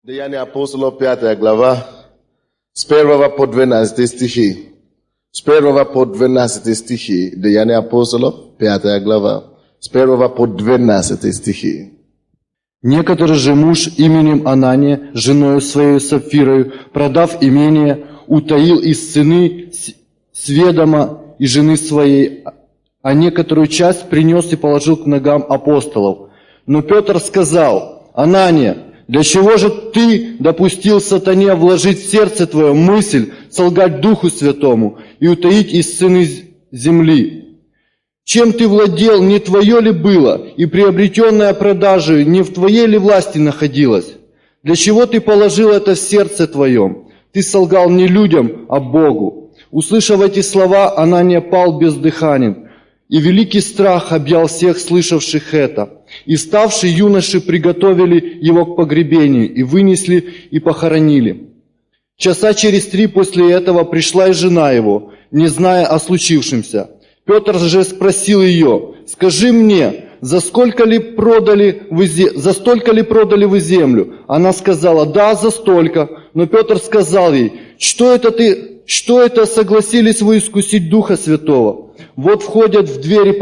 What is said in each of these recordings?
Деяния апостолов, 5 глава, с 1 по 12 стихи. С 1 по 12 стихи. Деяния апостолов, 5 глава, с 1 по 12 стихи. Некоторый же муж именем Анания, женою своей Сапфирою, продав имение, утаил из цены сведома и жены своей, а некоторую часть принес и положил к ногам апостолов. Но Петр сказал: «Анания, для чего же ты допустил сатане вложить в сердце твое мысль солгать Духу Святому и утаить из цены земли? Чем ты владел, не твое ли было, и приобретенное продажей не в твоей ли власти находилось? Для чего ты положил это в сердце твоем? Ты солгал не людям, а Богу». Услышав эти слова, Анания пал бездыханен, и великий страх объял всех слышавших это. И вставшие юноши приготовили его к погребению, и вынесли, и похоронили. Часа через 3 после этого пришла и жена его, не зная о случившемся. Петр же спросил ее: «Скажи мне, за столько ли продали вы землю?» Она сказала: «Да, за столько». Но Петр сказал ей: что это согласились вы искусить Духа Святого? Вот входят в двери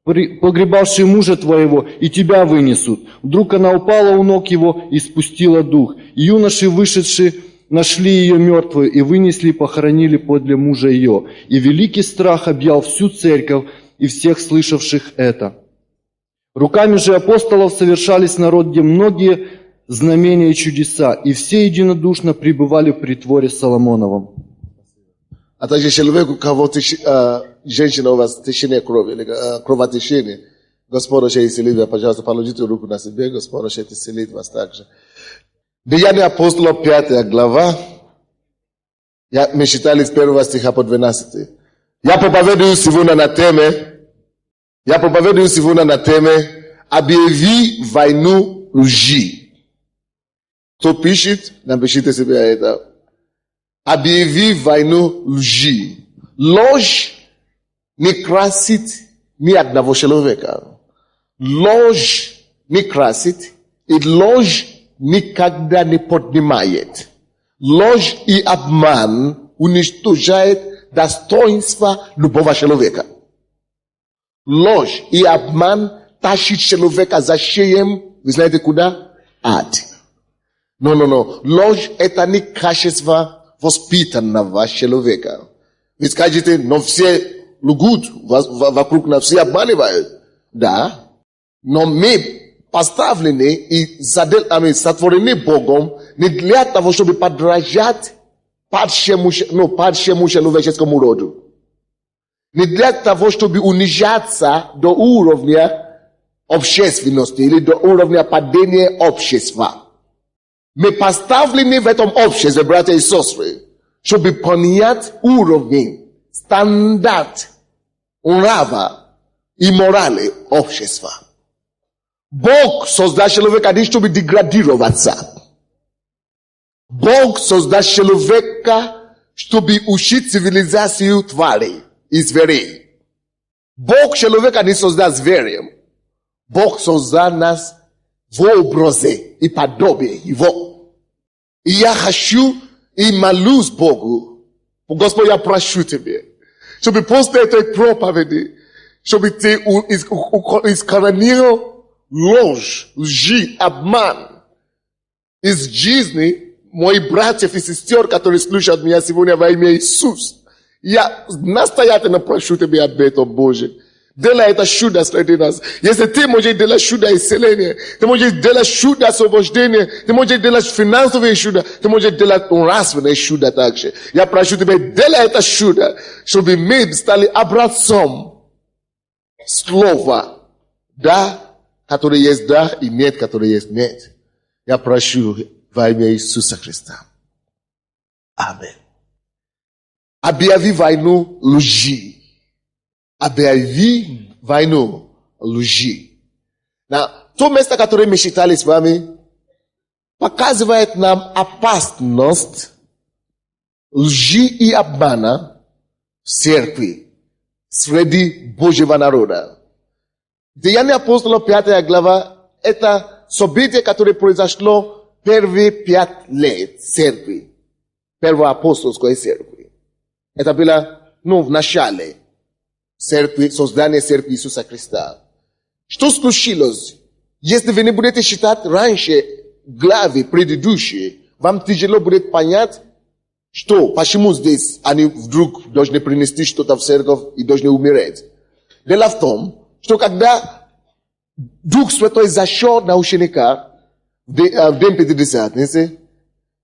погребавшие мужа твоего, и тебя вынесут». Вдруг она упала у ног его и спустила дух. И юноши, вышедшие, нашли ее мертвую и вынесли и похоронили подле мужа ее. И великий страх объял всю церковь и всех слышавших это. Руками же апостолов совершались в народе многие знамения и чудеса, и все единодушно пребывали в притворе Соломоновом. А также человек, у кого женщина у вас течение крови, или кровотечение, Господь уже исцелит, пожалуйста, положите руку на себе, Господь уже исцелит вас также. Деяния апостолов, 5 глава, мы читали с 1 стиха по 12. Я проповедую сегодня на теме «Объяви войну лжи». Кто пишет, напишите себе это. Объяви войну лжи. Ложь не красит ни одного человека. Ложь не красит, и ложь никогда не поднимает. Ложь и обман уничтожает достоинство любого человека. Ложь и обман тащит человека за шеем, вы знаете куда? Ад. Но. Ложь это не качество воспитанного человека. Вы скажете, но все лгут, вокруг нас все обманывают. Да. Но мы поставлены и сотворены Богом не для того, чтобы подражать падшему человеческому роду. Не для того, чтобы унижаться до уровня общественности или до уровня падения общества. Мы поставлены в этом обществе, братья и сестры, чтобы понять уровень, стандарт, нрава и морали общества. Бог создал человека не чтобы деградироваться. Бог создал человека, чтобы учить цивилизацию тварей и зверей. Бог человека не создал зверем. Бог создал нас в образе и подобие его. И я хочу и молюсь Богу. Господь, я прошу Тебя, чтобы после этой проповеди, чтобы Ты искоренил ложь, лжи, обман из жизни моих братьев и сестер, которые слушают меня сегодня во имя Иисуса. Я настоятельно прошу Тебя об этом, Боже. Делай это чудо среди нас. Если Ты можешь делать чудо исцеления, Ты можешь делать чудо освобождения, Ты можешь делать финансовые чудо, Ты можешь делать нравственные чудо также. Я прошу Тебя, делай это чудо, чтобы мы стали образцом слова «да», который есть «да», и «нет», который есть «нет». Я прошу во имя Иисуса Христа. Аминь. Объяви войну лжи. Объяви войну лжи. То место, которое мы читали с вами, показывает нам опасность лжи и обмана в церкви, среди Божьего народа. Деяния апостолов, 5 глава, это событие, которое произошло первые 5 лет церкви, первоапостольской церкви. Это было, в начале церкви, создания церкви Иисуса Христа. Что случилось? Если вы не будете считать раньше главы предыдущие, вам тяжело будет понять, почему здесь они вдруг должны принести что-то в церковь и должны умереть. Дело в том, что когда Дух Святой зашел на ученика в день Пятидесятницы,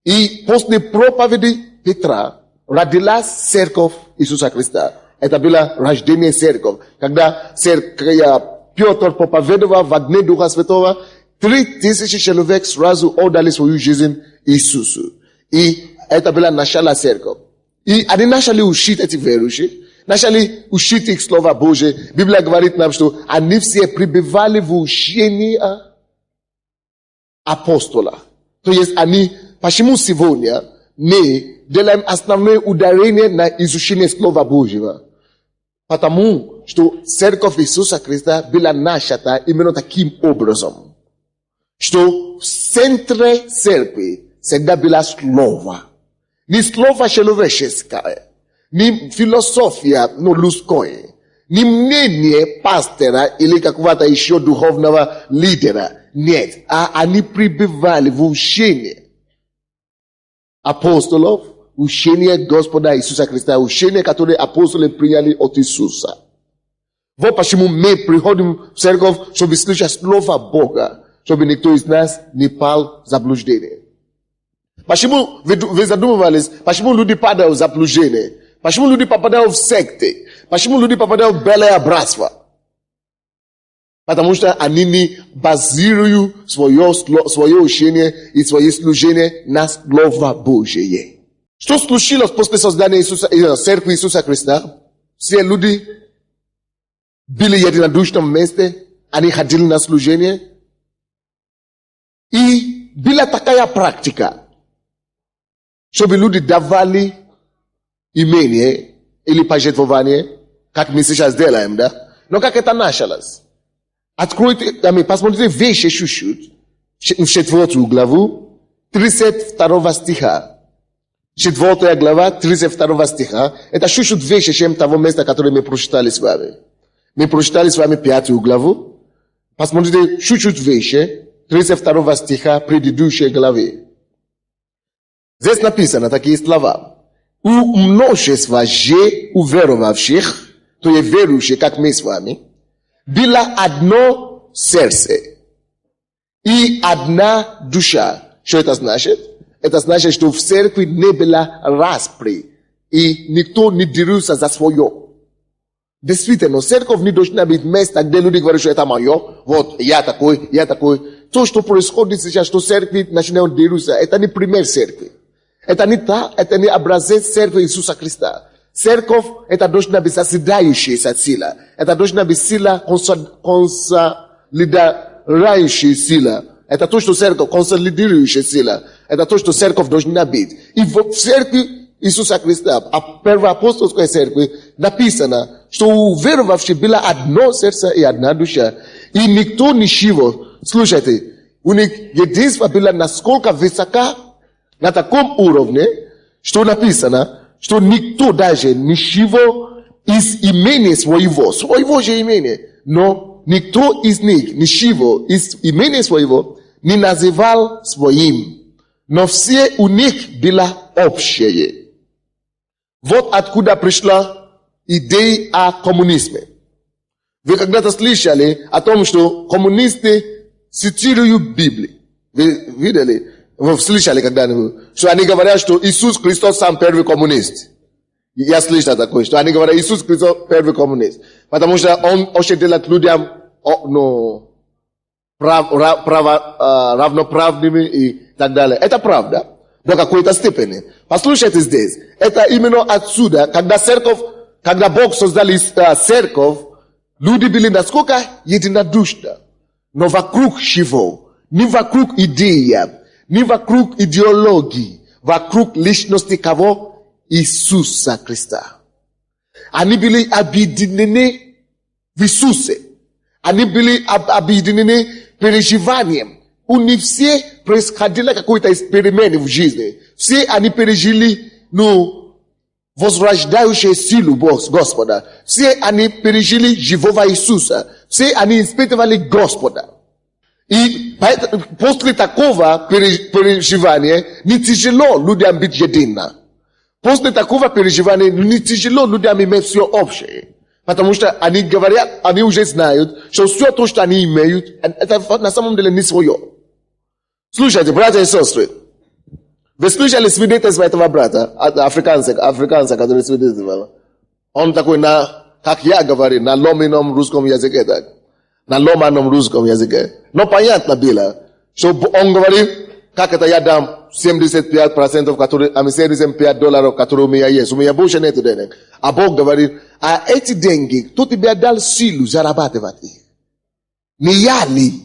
и после проповеди Петра родилась церковь Иисуса Христа. Это было рождение церкви. Когда Петр проповедовал в огне Духа Святого, 3000 человек сразу отдали свою жизнь Иисусу. И это было начало церкви. И они начали учить эти верующие, начали учить их Слово Божие. Библия говорит нам, что они все пребывали в учении апостола. То есть они, почему сегодня мы делаем основное ударение на изучение Слова Божьего? Потому что церковь Иисуса Христа была начата именно таким образом. Что в центре церкви всегда было Слово. Не слово человеческое, не философия, людское, не мнение пастора или какого-то еще духовного лидера. Нет, они пребывали в учении апостолов, учение Господа Иисуса Христа, учение, которое апостолы приняли от Иисуса. Вот почему мы приходим в церковь, чтобы слышать Слово Бога, чтобы никто из нас не пал в заблуждение. Почему вы задумывались, почему люди падают в заблуждение? Почему люди попадают в секты? Почему люди попадают в белое братство? Потому что они не базируют свое учение и свое служение на Слово Божие. Что случилось после создания церкви Иисуса Христа? Все люди были единодушно вместе, они ходили на служение. И была такая практика, чтобы люди давали имение или пожертвование, как мы сейчас делаем, да? Но как это началось? Откройте, посмотрите вещи чуть-чуть, в 4 главу, 32 стиха. 4 глава, 32 стиха. Это чуть-чуть вещи, чем того места, которое мы прочитали с вами. Мы прочитали с вами 5 главу. Посмотрите чуть-чуть вещи, 32 стиха предыдущей главы. Здесь написано такие слова. У множества же уверовавших, то есть верующих, как мы с вами, было одно сердце и одна душа. Что это значит? Это значит, что в церкви не было распри, и никто не дерется за свое. Действительно, церковь не должна быть место, где люди говорят, что это мое, вот, я такой, я такой. То, что происходит сейчас, что церкви начинают дерутся, это не пример церкви. Это не образец церкви Иисуса Христа. Церковь – это должна быть созидающаяся сила. Это должна быть сила, консолидирующая сила. Это то, что церковь, консолидирующая сила. Это то, что церковь должна быть. И в церкви Иисуса Христа, а первоапостольской церкви, написано, что у веровавших было одно сердце и одна душа. И никто ничего. Слушайте, у них единство было насколько высоко, на таком уровне, что написано, что никто даже ничего из имени своего же имени, но никто из них ничего из имени своего не называл своим, но все у них было общее. Вот откуда пришла идея о коммунизме. Вы когда-то слышали о том, что коммунисты цитируют Библию? Вы видели? Вы слышали когда-нибудь, что они говорят, что Иисус Христос сам первый коммунист. Я слышал такое, что они говорят, Иисус Христос первый коммунист. Потому что Он очень делает людям равноправными и так далее. Это правда до какой-то степени. Послушайте здесь. Это именно отсюда, когда Бог создал церковь, люди были насколько единодушны. Но вокруг чего? Не вокруг идеи, не вокруг идеологии, вокруг личности кого? Иисуса Христа. Они были объединены в Иисусе. Они были объединены переживанием, все происходило какой-то эксперимент в жизни. Все они пережили, возрождающую силу Господа. Все они пережили живого Иисуса. Все они испытывали Господа. И после такого переживания не тяжело людям быть едино. После такого переживания не тяжело людям иметь все общее. Потому что они говорят, они уже знают, что все то, что они имеют, это на самом деле не свое. Слушайте, братья и сестры, вы слышали свидетельство этого брата, африканца, который свидетельствовал? Он такой как я говорю, на ломаном русском языке, так. На ломаном русском языке. Но понятно было, что он говорит, как это я дам 75%, которые, $75, которые у меня есть. У меня больше нет денег. А Бог говорит, а эти деньги, кто тебе дал силу зарабатывать их? Не я ли?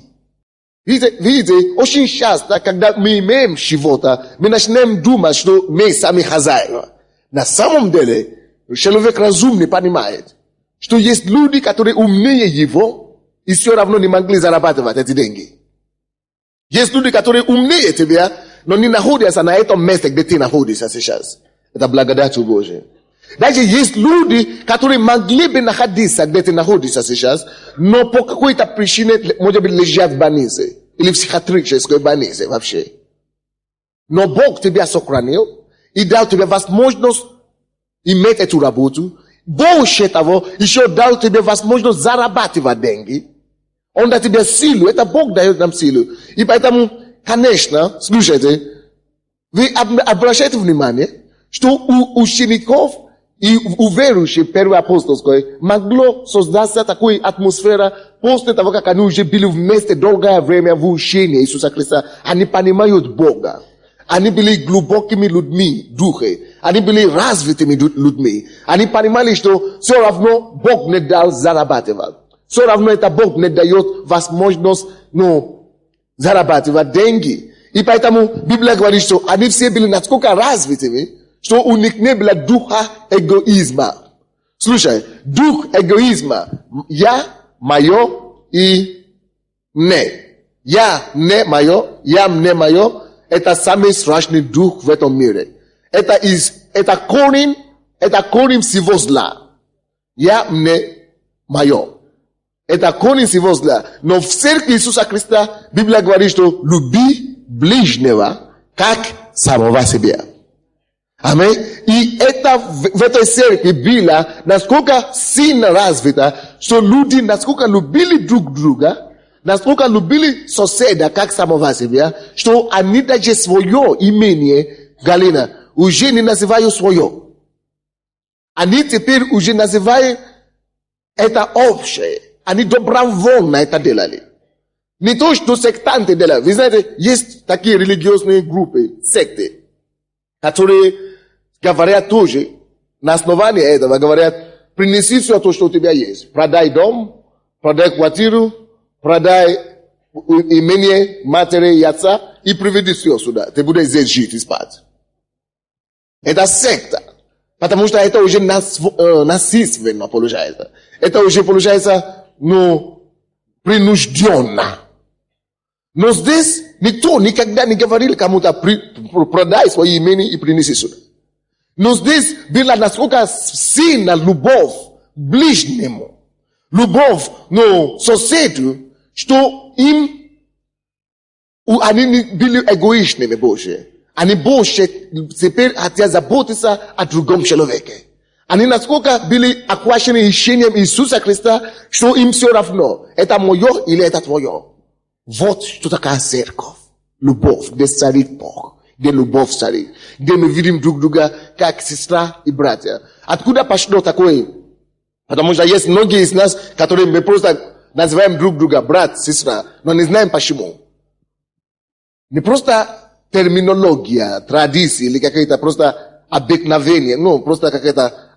Видите, очень часто, когда мы имеем чего-то, мы начинаем думать, что мы сами хозяева. На самом деле, человек разумный понимает, что есть люди, которые умнее его, и все равно не могли зарабатывать эти деньги. Есть люди, которые умнее тебя, но не находятся на этом месте, где ты находишься сейчас. Это благодатью Божией. Даже есть люди, которые могли бы находиться, где ты находишься сейчас, но по какой-то причине, может быть, лежат в больнице. Или в психиатрической больнице вообще. Но Бог тебя сохранил и дал тебе возможность иметь эту работу. Больше того, еще дал тебе возможность зарабатывать деньги. Он дает тебе силу. Это Бог дает нам силу. И поэтому, конечно, слушайте, вы обращайте внимание, что у учеников и у верующих первоапостольской могло создаться такая атмосфера после того, как они уже были вместе долгое время в учении Иисуса Христа. Они понимают Бога. Они были глубокими людьми духе. Они были развитыми людьми. Они понимали, что все равно Бог не дал зарабатывать. Все равно это Бог не дает возможность, зарабатывать деньги. И поэтому Библия говорит, что они все были насколько развитыми, что у них не было духа эгоизма. Слушай, дух эгоизма. Я, мое и не. Я, не мое, я, не мое. Это самый страшный дух в этом мире. Это корень всего зла. Я, не мое. Это корень всего зла. Но в церкви Иисуса Христа Библия говорит, что люби ближнего, как самого себя. Аминь. И это в этой церкви было насколько сильно развито, что люди насколько любили друг друга, насколько любили соседа, как самого себя, что они даже свое имение, Галина, уже не называют свое. Они теперь уже называют это общее. Они добровольно это делали. Не то, что сектанты делали. Вы знаете, есть такие религиозные группы, секты, которые говорят тоже, на основании этого говорят, принеси все то, что у тебя есть. Продай дом, продай квартиру, продай имение матери и отца и приведи все сюда. Ты будешь здесь жить и спать. Это секта. Потому что это уже насильственно получается. Это уже получается, принужденно. Но здесь никто никогда не говорил кому-то, продай свои имения и принеси сюда. Но здесь была насколько сильна любовь к ближнему, любовь к соседу, что они были эгоистами больше. Они больше теперь хотят заботиться о другом человеке. Они насколько были охвачены решением Иисуса Христа, что им все равно, это мое или это твое. Вот что такая церковь. Любовь, где царит Бог. Где любовь царит. Где мы видим друг друга как сестра и братья. Откуда пошло такое? Потому что есть многие из нас, которые мы просто называем друг друга брат, сестра, но не знаем почему. Не просто терминология, традиции или какая-то просто обыкновение, просто какая-то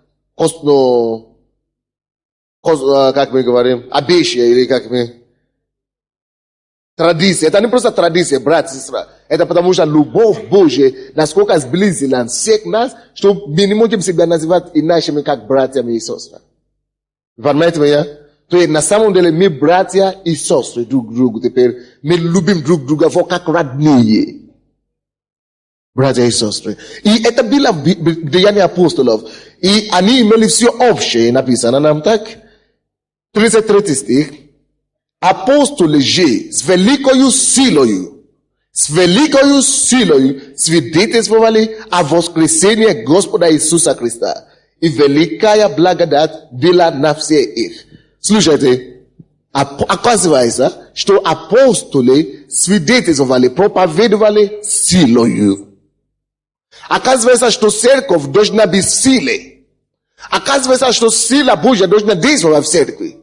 как мы говорим, обещание или как мы... Традиция. Это не просто традиция, брат, сестра. Это потому что любовь Божья насколько сблизила всех нас, что мы не можем себя называть иначе, как братьями и сестрами. Вы понимаете меня? To je na samom dele mi bratja i sestre drug teper mi ljubim drug vo kak radnije. Bratja i sestre. I eta bila Деяния апостолов. И они имели все общее, написано нам так. 33 стих. Апостоли же с великою силою свидетельствовали о воскресении Господа Иисуса Христа. И великая благодать была на всех их. Слушайте, оказывается, что апостоли свидетельствовали, проповедовали силою. Оказывается, что церковь должна быть силой. Оказывается, что сила Божья должна действовать в церкви.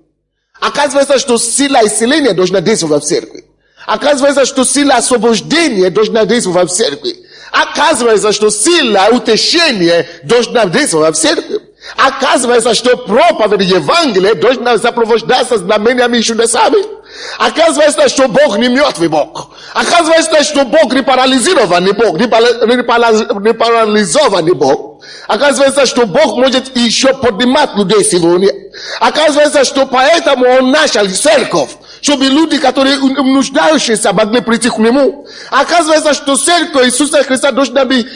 Оказывается, что сила исцеления должна действовать в церкви. Оказывается, что сила освобождения должна действовать в церкви. Оказывается, что сила утешения должна действовать в церкви. Оказывается, что проповедь Евангелия должна сопровождаться знамениями и чудесами. Оказывается, что Бог не мертвый Бог. Оказывается, что Бог не парализированный Бог, не парализованный Бог. Оказывается, что Бог может еще поднимать людей сегодня. Оказывается, что поэтому Он начал церковь, чтобы люди, которые нуждающиеся, могли прийти к Нему. Оказывается, что церковь Иисуса Христа должна быть,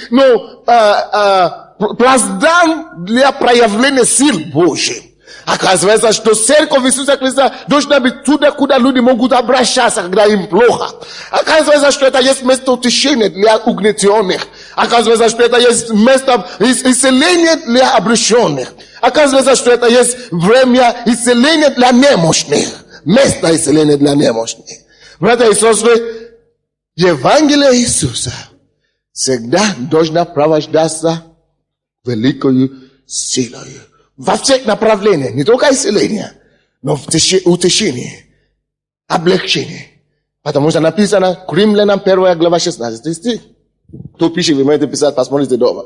плацдарм для проявления сил Божьих. Оказывается, что церковь Иисуса Христа должна быть туда, куда люди могут обращаться, когда им плохо. Оказывается, что это есть место утешения для угнетенных. Оказывается, что это есть место исцеления для обреченных. Оказывается, что это есть время исцеления для немощных. Место исцеления для немощных. Братья и сестры, Евангелие Иисуса всегда должна провождаться великою силою. Во всех направлениях, не только исцеление, но в утешении, облегчении. Потому что написано, к Римлянам 1 глава 16 стих. Кто пишет, вы можете писать, посмотрите дома.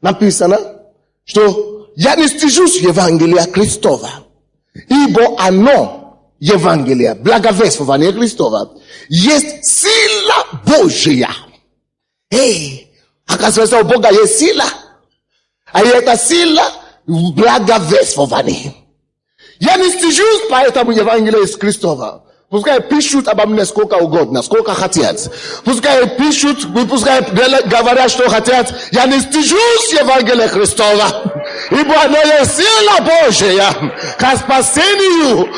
Написано, что я не стыжусь Евангелия Христова, ибо оно, Евангелие, благовествование Христова, есть сила Божья. Оказывается, у Бога есть сила. А эта сила в благовествовании. Я не стыжусь по этому Евангелию из Христова. Пускай пишут обо мне сколько угодно, сколько хотят. Пускай пишут, пускай говорят, что хотят. Я не стыжусь Евангелия Христова. Ибо оно есть сила Божия к спасению.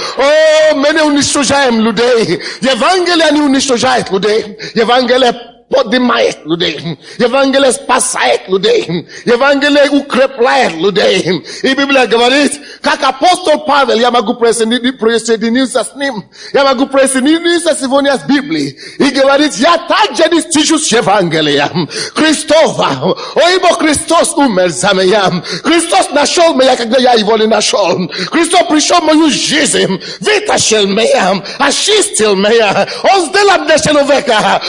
Мы не уничтожаем людей. Евангелие не уничтожает людей. Евангелие поднимает людей. Евангелие спасает людей. Евангелие укрепляет людей. И Библия говорит, как апостол Павел, я могу присоединиться с ним. Я могу присоединиться сегодня с Библией. И говорит, я также не стыжусь Евангелия Христова. Ибо Христос умер за меня. Христос нашел меня, когда я его не нашел. Христос пришел в мою жизнь, вытащил меня, очистил меня. Он сделал меня человека.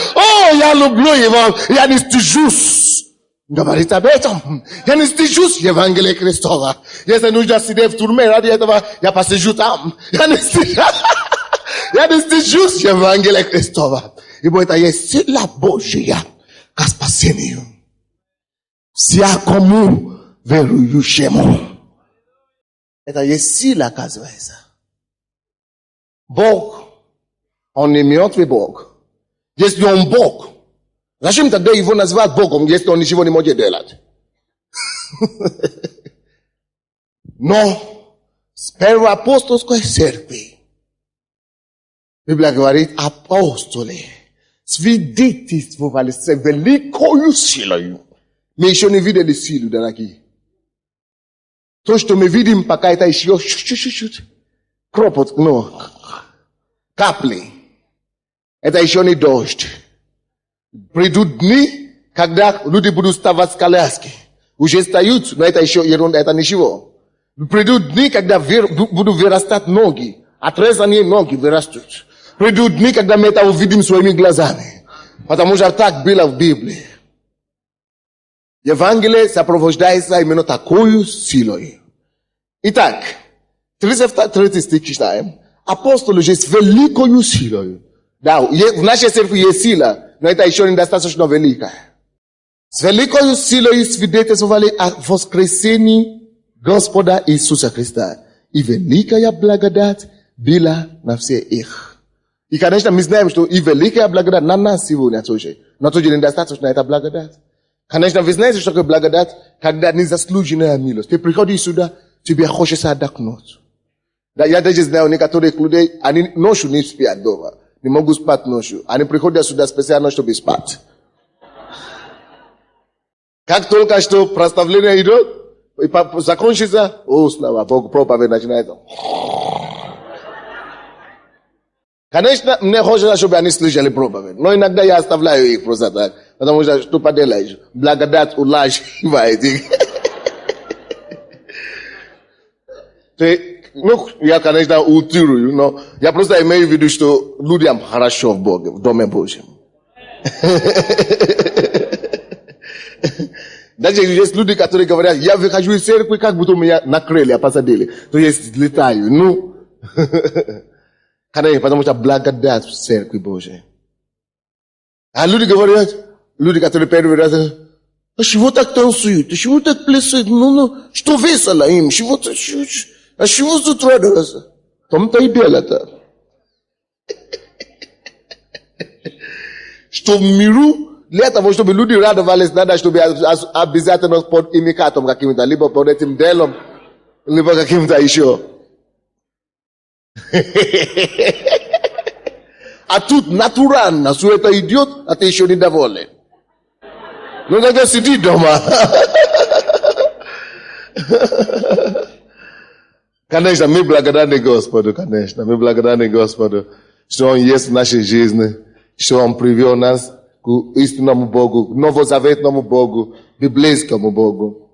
Я люблю его, я не стыжусь. Говорит об этом. Я не стыжусь Евангелия Христова. Если нужно сидеть в тюрьме, ради этого я посижу там. Я не стыжусь Евангелия Христова. Ибо это есть сила Божья к спасению всякому верующему. Это есть сила, оказывается. Бог, Он не мертвый Бог. Если Он Бог, зачем тогда его называть Богом, если Он ничего не может делать? Но с первоапостольской церкви Библия говорит, апостоли свидетельствовали с великою силою. Мы еще не видели силу, дорогие. То, что мы видим, пока это еще чуть-чуть кропот, капли. Это еще не дождь. Придут дни, когда люди будут вставать с коляски. Уже встают, но это еще ерунда, это ничего. Придут дни, когда будут вырастать ноги. Отрезанные ноги вырастут. Придут дни, когда мы это увидим своими глазами. Потому что так было в Библии. Евангелие сопровождается именно такой силой. Итак, 33 стих читаем. Апостоли же с великою силой. Да, в нашей церкви есть сила, но это еще недостаточно великая. С великою силой свидетельствовали о воскресении Господа Иисуса Христа. И великая благодать bila nafsi ich. I kaneshna mi znajem što i velika je blagodat na nas сегодня тоже. Но тоже недостаточно эта благодать. Конечно, вы знаете, что такое благодать, когда незаслуженная милость. Ты приходишь сюда, тебе хочется отдохнуть. Да, я даже знаю некоторых людей, они ночью не спят дома. Не могут спать ночью. Они приходят сюда специально, чтобы спать. Как только что прославление идет, и закончится, о, слава Богу, проповедь начинается. Конечно, мне хочется, чтобы они слышали проповедь. Но иногда я оставляю их просто так. Потому что поделаешь? Благодать улаживает их. Ну, я, конечно, утрирую, но я просто имею в виду, что людям хорошо в Боге, в Доме Божьем. Даже есть люди, которые говорят, я выхожу из церкви, как будто меня накрыли, посадили. То есть летаю. Ну, конечно, потому что благодать в церкви Божьей. А люди говорят, люди, которые первый раз, а чего так танцуют, а чего так плясают, что весело им, а чего тут радоваться? Там-то и бело-то. Что в миру, для того, чтобы люди радовались, надо, чтобы обязательно под имикатом каким-то, либо под этим делом, либо каким-то еще. А тут натурально, все это идет, а ты еще недоволен. Ну тогда сиди дома. Конечно, мы благодарны Господу, конечно. Мы благодарны Господу, что Он есть в нашей жизни, что Он привел нас к истинному Богу, к новозаветному Богу, библейскому Богу.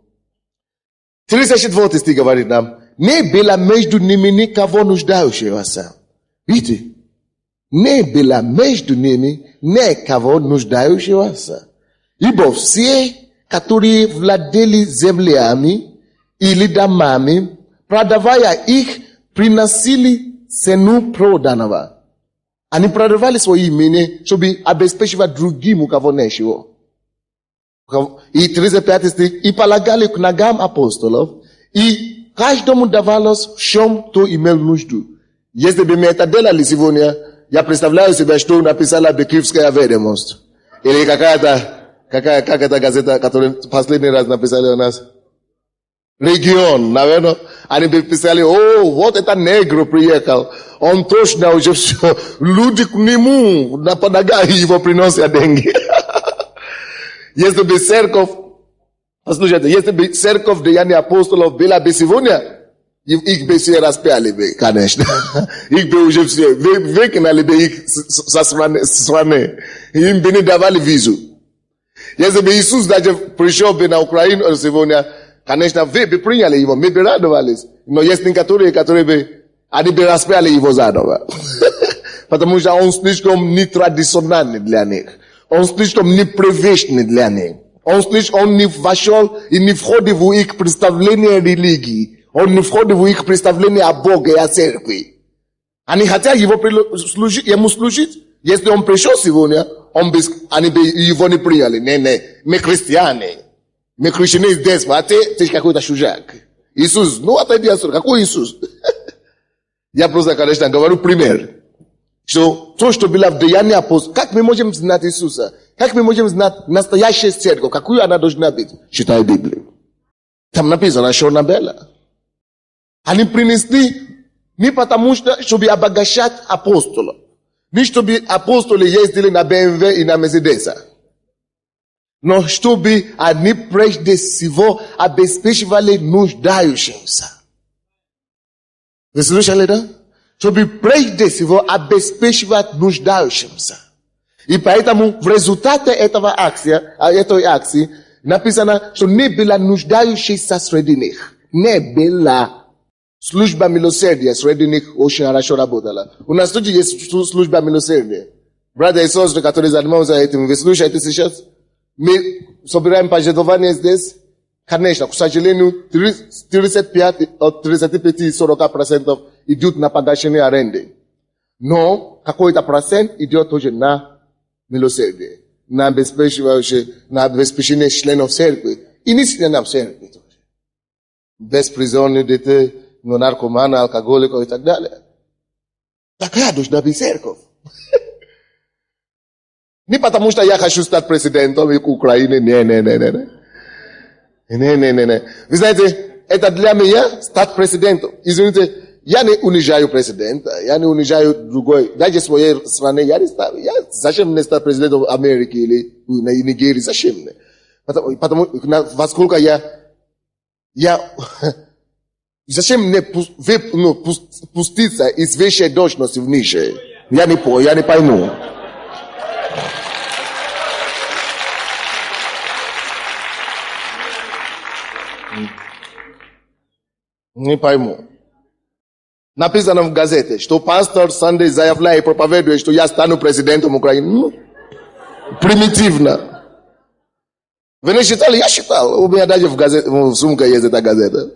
34 стих говорит нам, не было между ними никого нуждающегося. Видите? Не было между ними никого нуждающегося. Ибо все, которые владели землями или домами, продавая их, приносили цену проданного. Они продавали свои имения, чтобы обеспечивать другим, у кого нечего. И 35 стих, и полагали к ногам апостолов, и каждому давалось в чем кто имел нужду. Если бы мы это делали сегодня, я представляю себе, что написала Бекиевская ведомость. Или как эта газета, которую последний раз написали у нас? Регион, наверное. Они бы писали, о, вот это негр приехал. Он точно уже все. Люди к нему на подагах его приносят деньги. Если бы церковь, послушайте, если бы церковь Деяния апостолов была бы сегодня, их бы все распяли бы, конечно. Их бы уже все, выкинули бы их со страны. Им бы не давали визу. Если бы Иисус даже пришел бы на Украину сегодня, конечно, вы бы приняли его, мы бы радовались. Но есть некоторые, которые бы, они бы распяли его заново. Потому что он слишком нетрадиционный для них. Он слишком непривычный для них. Он не вошел и не входит в их представление религии. Он не входит в их представление о Боге и о церкви. Они хотят ему служить. Если он пришел сегодня, они бы его не приняли. Не, мы христиане. Мы крещены здесь, а ты какой-то чужак. Иисус, ну отойди отсюда. Какой Иисус? Я просто, конечно, говорю пример. Что то, что было в Деянии апостолов, как мы можем знать Иисуса? Как мы можем знать настоящую церковь? Какую она должна быть? Читай Библию. Там написано черно-бело. Они принесли не потому, чтобы обогащать апостолов. Не чтобы апостолы ездили на БМВ и на Мерседеса. Но чтобы они прежде всего обеспечивали нуждающимся. Вы слышали, да? Чтобы прежде всего обеспечивать нуждающимся. И поэтому в результате этой акции написано, что не было нуждающихся среди них. Не было. Служба милосердия среди них очень хорошо работала. У нас тоже есть служба милосердия. Братья и сестры, которые занимаются этим, вы слушаете сейчас? Мы собираем пожертвования здесь. Конечно, к сожалению, 35 от 35-40% идут на погашение аренды. Но какой-то процент идет тоже на милосердие, на обеспечение членов церкви. И не членов церкви тоже. Беспризорные дети, наркоманы, алкоголиков и так далее. Такая должна быть церковь. Не потому, что я хочу стать президентом Украины. Не. Вы знаете, это для меня стать президентом. Извините, я не унижаю президента, я не унижаю другой. Даже в своей стране зачем мне стать президентом Америки или Нигерии? Зачем мне? Потому поскольку зачем мне пуститься из высшей должности в нижней? Я не пойму. Не пойму. Написано в газете, что пастор Сандей заявляет и проповедует, что я стану президентом Украины. Примитивно. Вы не читали? Я читал. У меня даже в сумке есть эта газета.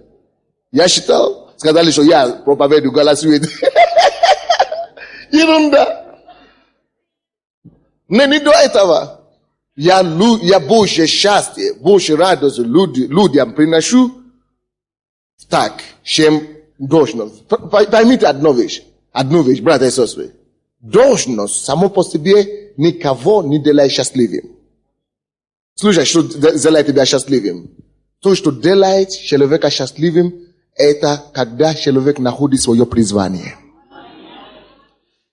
Я читал. Сказали, что я проповедую, голосую. Ерунда. Не до этого. Я больше счастья, больше радости людям приношу так, чем должность. Поймите одну вещь, братья и сестры. Должность само по себе никого не делает счастливым. Слушай, что делает тебя счастливым? То, что делает человека счастливым, это когда человек находит свое призвание.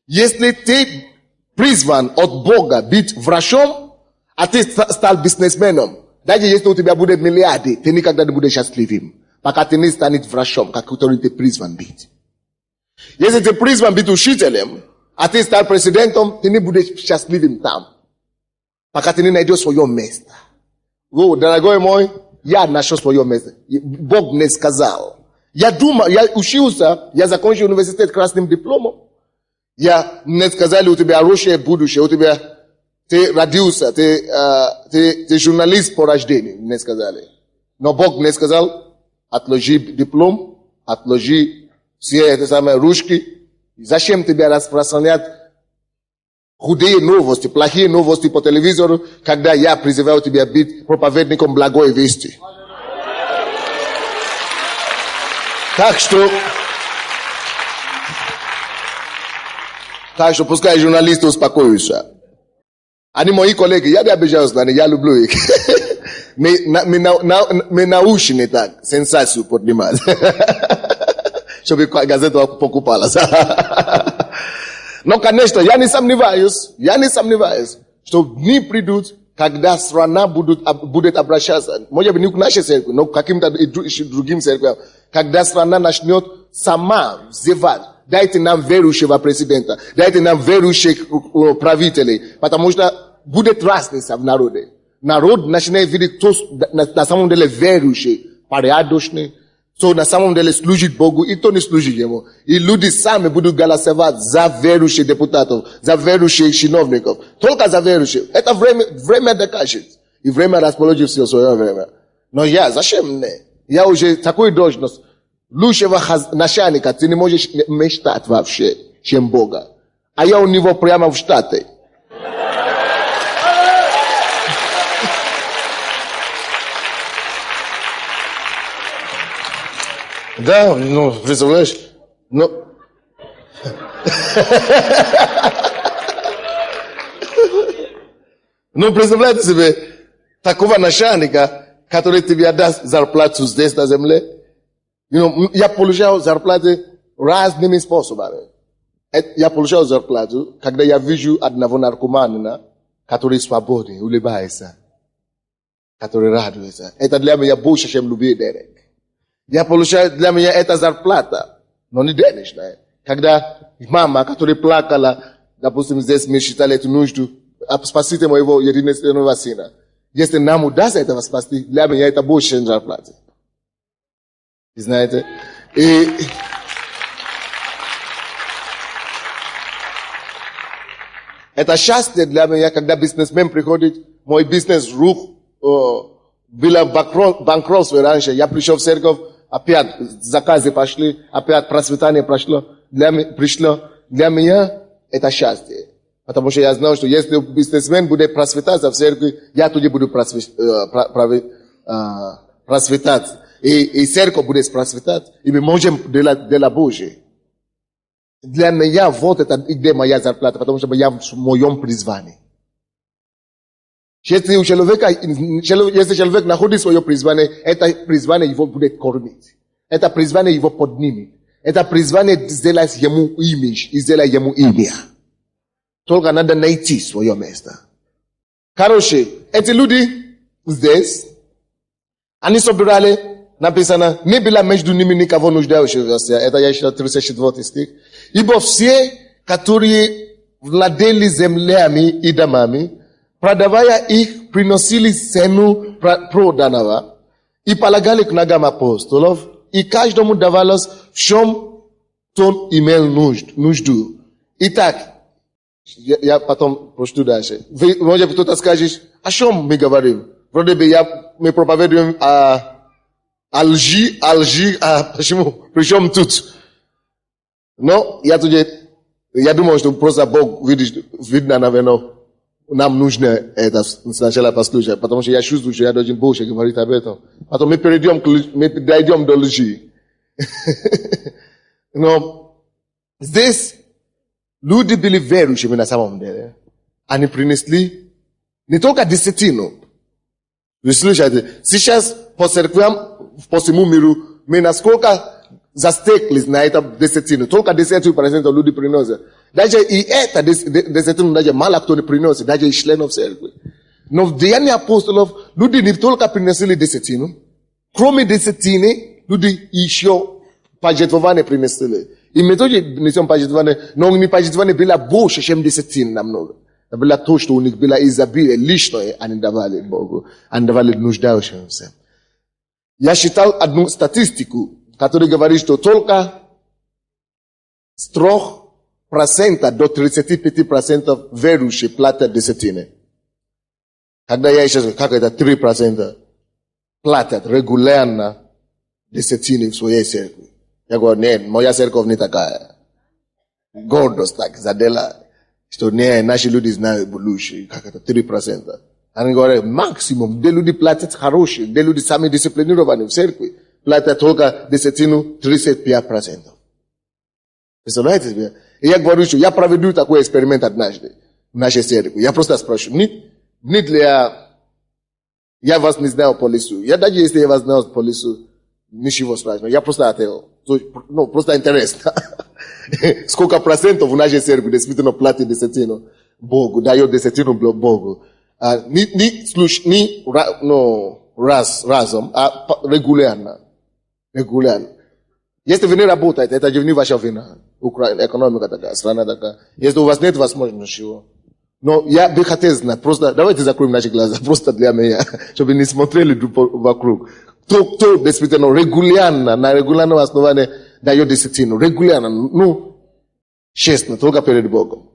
Если ты призван от Бога быть врачом, а ты стал бизнесменом, даже если у тебя будет миллиарды, ты никогда не будешь счастливым. Пока ты не станешь врачом, который ты призван быть. Если ты призван быть учителем, а ты стал президентом, ты не будешь счастливым там. Пока ты не найдешь свое место. Дорогой мой, я нашел свое место. Бог мне сказал. Я думал, я учился, я закончил университет красным дипломом. Мне сказали, у тебя хорошее будущее, ты родился, ты журналист по рождению, мне сказали. Но Бог мне сказал, отложи диплом, отложи все эти самые ручки. Зачем тебе распространять худые новости, плохие новости по телевизору, когда я призываю тебя быть проповедником благой вести? Так что пускай журналисты успокоятся. Они мои коллеги, я не обижаюсь на них, я люблю их. Мы научены так, сенсацию поднимать. Чтобы газета покупалась. Но, конечно, я не сомневаюсь, что дни придут, когда страна будет обращаться, может быть, не к нашей церкви, но к каким-то другим церквям, когда страна начнет сама взывать. Дайте нам верующего президента, дайте нам верующих правителей, потому что будет разница в народе. Народ начинает видеть, кто на самом деле верующий, порядочный, кто на самом деле служит Богу, и кто не служит Ему. И люди сами будут голосовать за верующих депутатов, за верующих чиновников. Только за верующих. Это время докажет. И время расположит все свое время. Но зачем мне? Я уже такой должность. Лучшего начальника ты не можешь мечтать вообще, чем Бога. А я у него прямо в штате. Да, представляешь? Представляете себе такого начальника, который тебе даст зарплату здесь на земле? Я получал зарплаты разными способами. Я получал зарплату, когда я вижу одного наркомана, который свободен, улыбается, который радуется. Это для меня больше, чем любые денег. Я получаю, для меня это зарплата, но не денежная. Когда мама, которая плакала, допустим, здесь мы считали эту нужду, спасите моего единственного сына. Если нам удастся этого спасти, для меня это больше, чем зарплата. Знаете? И это счастье для меня, когда бизнесмен приходит, мой бизнес был в банкротстве раньше, я пришел в церковь, опять заказы пошли, опять процветание пришло. Для меня это счастье. Потому что я знал, что если бизнесмен будет процветать в церкви, я тоже буду процветать. И церковь будет процветать, и мы можем делать Божье. Для меня вот это, где моя зарплата, потому что я в моем призвании. Если человек находит свое призвание, это призвание его будет кормить. Это призвание его поднимет. Это призвание сделать ему имидж и сделать ему имя. Только надо найти свое место. Короче, эти люди здесь, они собирали, написано, не было между ними никого нуждающегося. Это я считаю 34 стих. Ибо все, которые владели землями и домами, продавая их, приносили цену проданного и полагали к ногам апостолов, и каждому давалось, в чем он имел нужду. Итак, я потом прочту дальше. Может, кто-то скажет, о чем мы говорим? Вроде бы мы проповедуем о лжи, почему? Причем тут? Но я думаю, что просто Бог видно, наверное, нам нужно это сначала послушать, потому что я чувствую, что я должен больше говорить об этом. Потом мы дойдем до лжи. Но здесь люди были верующими на самом деле. Они принесли не только десятину. Вы слышите? Сейчас по церквям, по всему миру, мы насколько застеклись на это десятину. Только 10% люди приносят. Даже и это десятину даже мало кто не приносит, даже из членов церкви. Но в Деянии апостолов люди не только приносили десятину, кроме десятины, люди еще пожертвования принесли. И мы тоже несем пожертвования, но у них пожертвования было больше, чем десятина намного. Это было то, что у них было изобилие личное, они давали Богу, они давали нуждающимся. Я читал одну статистику, которая говорит, что только с 3% до 35% верующих платят десятины. Когда я еще как это 3% платят регулярно десятины в своей церкви. Я говорю, нет, моя церковь не такая. Гордость так, задела. Что нет, наши люди знают больше, как это 3%. Они говорят, максимум, где люди платят хорошие, где люди сами дисциплинированы в церкви, платят только десятину 35%. Представляете себе? И я говорю, что я проведу такой эксперимент однажды в нашей церкви. Я просто спрашиваю, не для... Я вас не знаю по лицу. Я даже если я вас знаю по лицу, ничего страшного. Я просто отвел. Просто интересно. Сколько процентов в нашей церкви действительно платят десятину Богу, дает десятину Богу. Не разом, а регулярно. Если вы не работаете, это не ваша вина. Украина, экономика такая, страна такая. Если у вас нет возможности, чего. Но я бы хотел знать, просто давайте закроем наши глаза, просто для меня, чтобы не смотрели вокруг. Кто действительно регулярно, на регулярном основании дает десятину. Регулярно, честно, только перед Богом.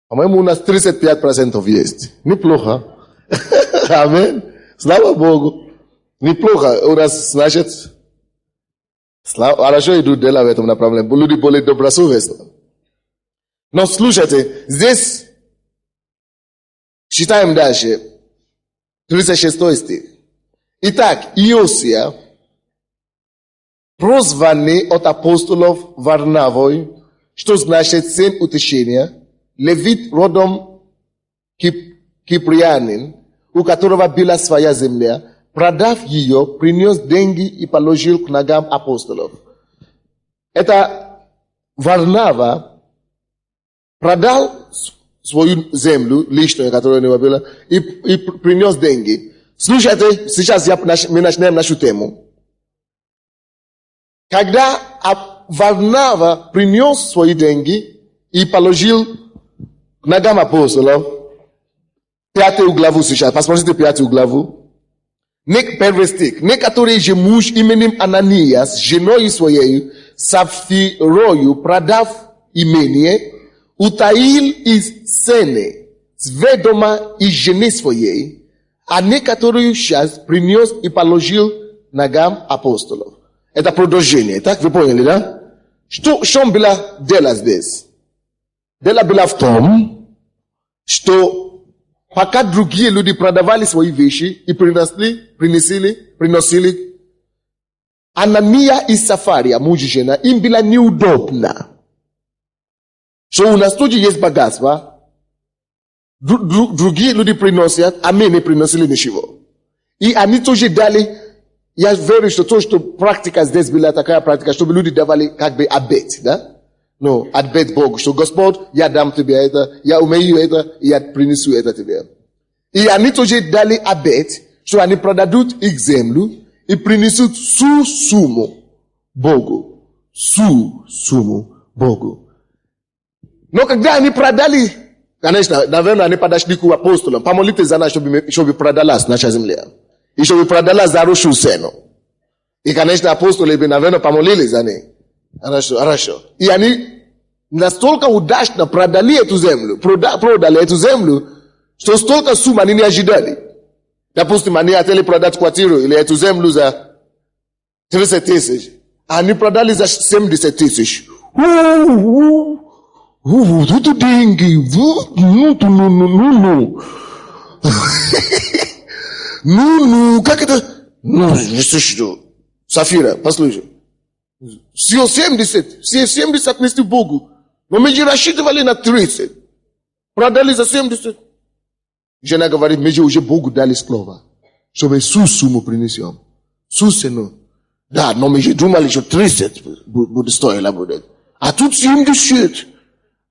По-моему, у нас 35% есть. Неплохо. Аминь. Слава Богу. Неплохо. У нас, значит, хорошо идут дела в этом направлении. Люди более добросовестны. Но слушайте, здесь читаем дальше. 36 стих. Итак, Иосия, прозванный от апостолов Варнавой, что значит сын утешения, левит родом киприанин, у которого была своя земля, продав ее, принес деньги и положил к ногам апостолов. Это Варнава продал свою землю, личную, которая у него была, и принес деньги. Слушайте, сейчас мы начнем нашу тему. Когда Варнава принес свои деньги и положил к ногам апостолов, 5 главу сейчас, посмотрите 5 главу. Первый стих. Некоторый же муж именем Ананиас, женой своей, Сапфирою, продав имение, утаил из сцены, сведома из жены своей, а некоторую часть принес и положил ногам апостолов. Это продолжение. Так, вы поняли, да? Что было дело здесь? Дело было в том, что пока другие люди продавали свои вещи и приносили, Анания и Сафария, муж и жена, им было неудобно Что у нас тоже есть богатство. Другие люди приносят, а мы не приносили ничего. И они тоже дали, я верю, что то, что практика здесь была такая практика, чтобы люди давали как бы обет, да? Ну, обет Богу, что Господь, я дам тебе это, я умею это, и я принесу это тебе. И они тоже дали обет, что они продадут их землю и принесут всю сумму Богу. Всю сумму Богу. Но когда они продали, конечно, наверное, они подошли к апостолам, помолитесь за нас, чтобы продалась наша земля. И чтобы продалась за хорошую цену. И, конечно, апостолы, наверное, помолились за них. Хорошо. И они настолько удачно продали эту землю, продали эту землю, что столько сумм они не ожидали. Допустим, они хотели продать квартиру или эту землю за 30 тысяч. Они продали за 70 тысяч. Это деньги. Ну, как это? Ну, что? Сафира, послушай. Все 70 отнесли Богу. Но мы же рассчитывали на 30. Продали за 70. Жена говорит, мы же уже Богу дали слово, чтобы всю сумму принесем. Всю цену. Да, но мы же думали, что 30 будет стоило будет. А тут 70.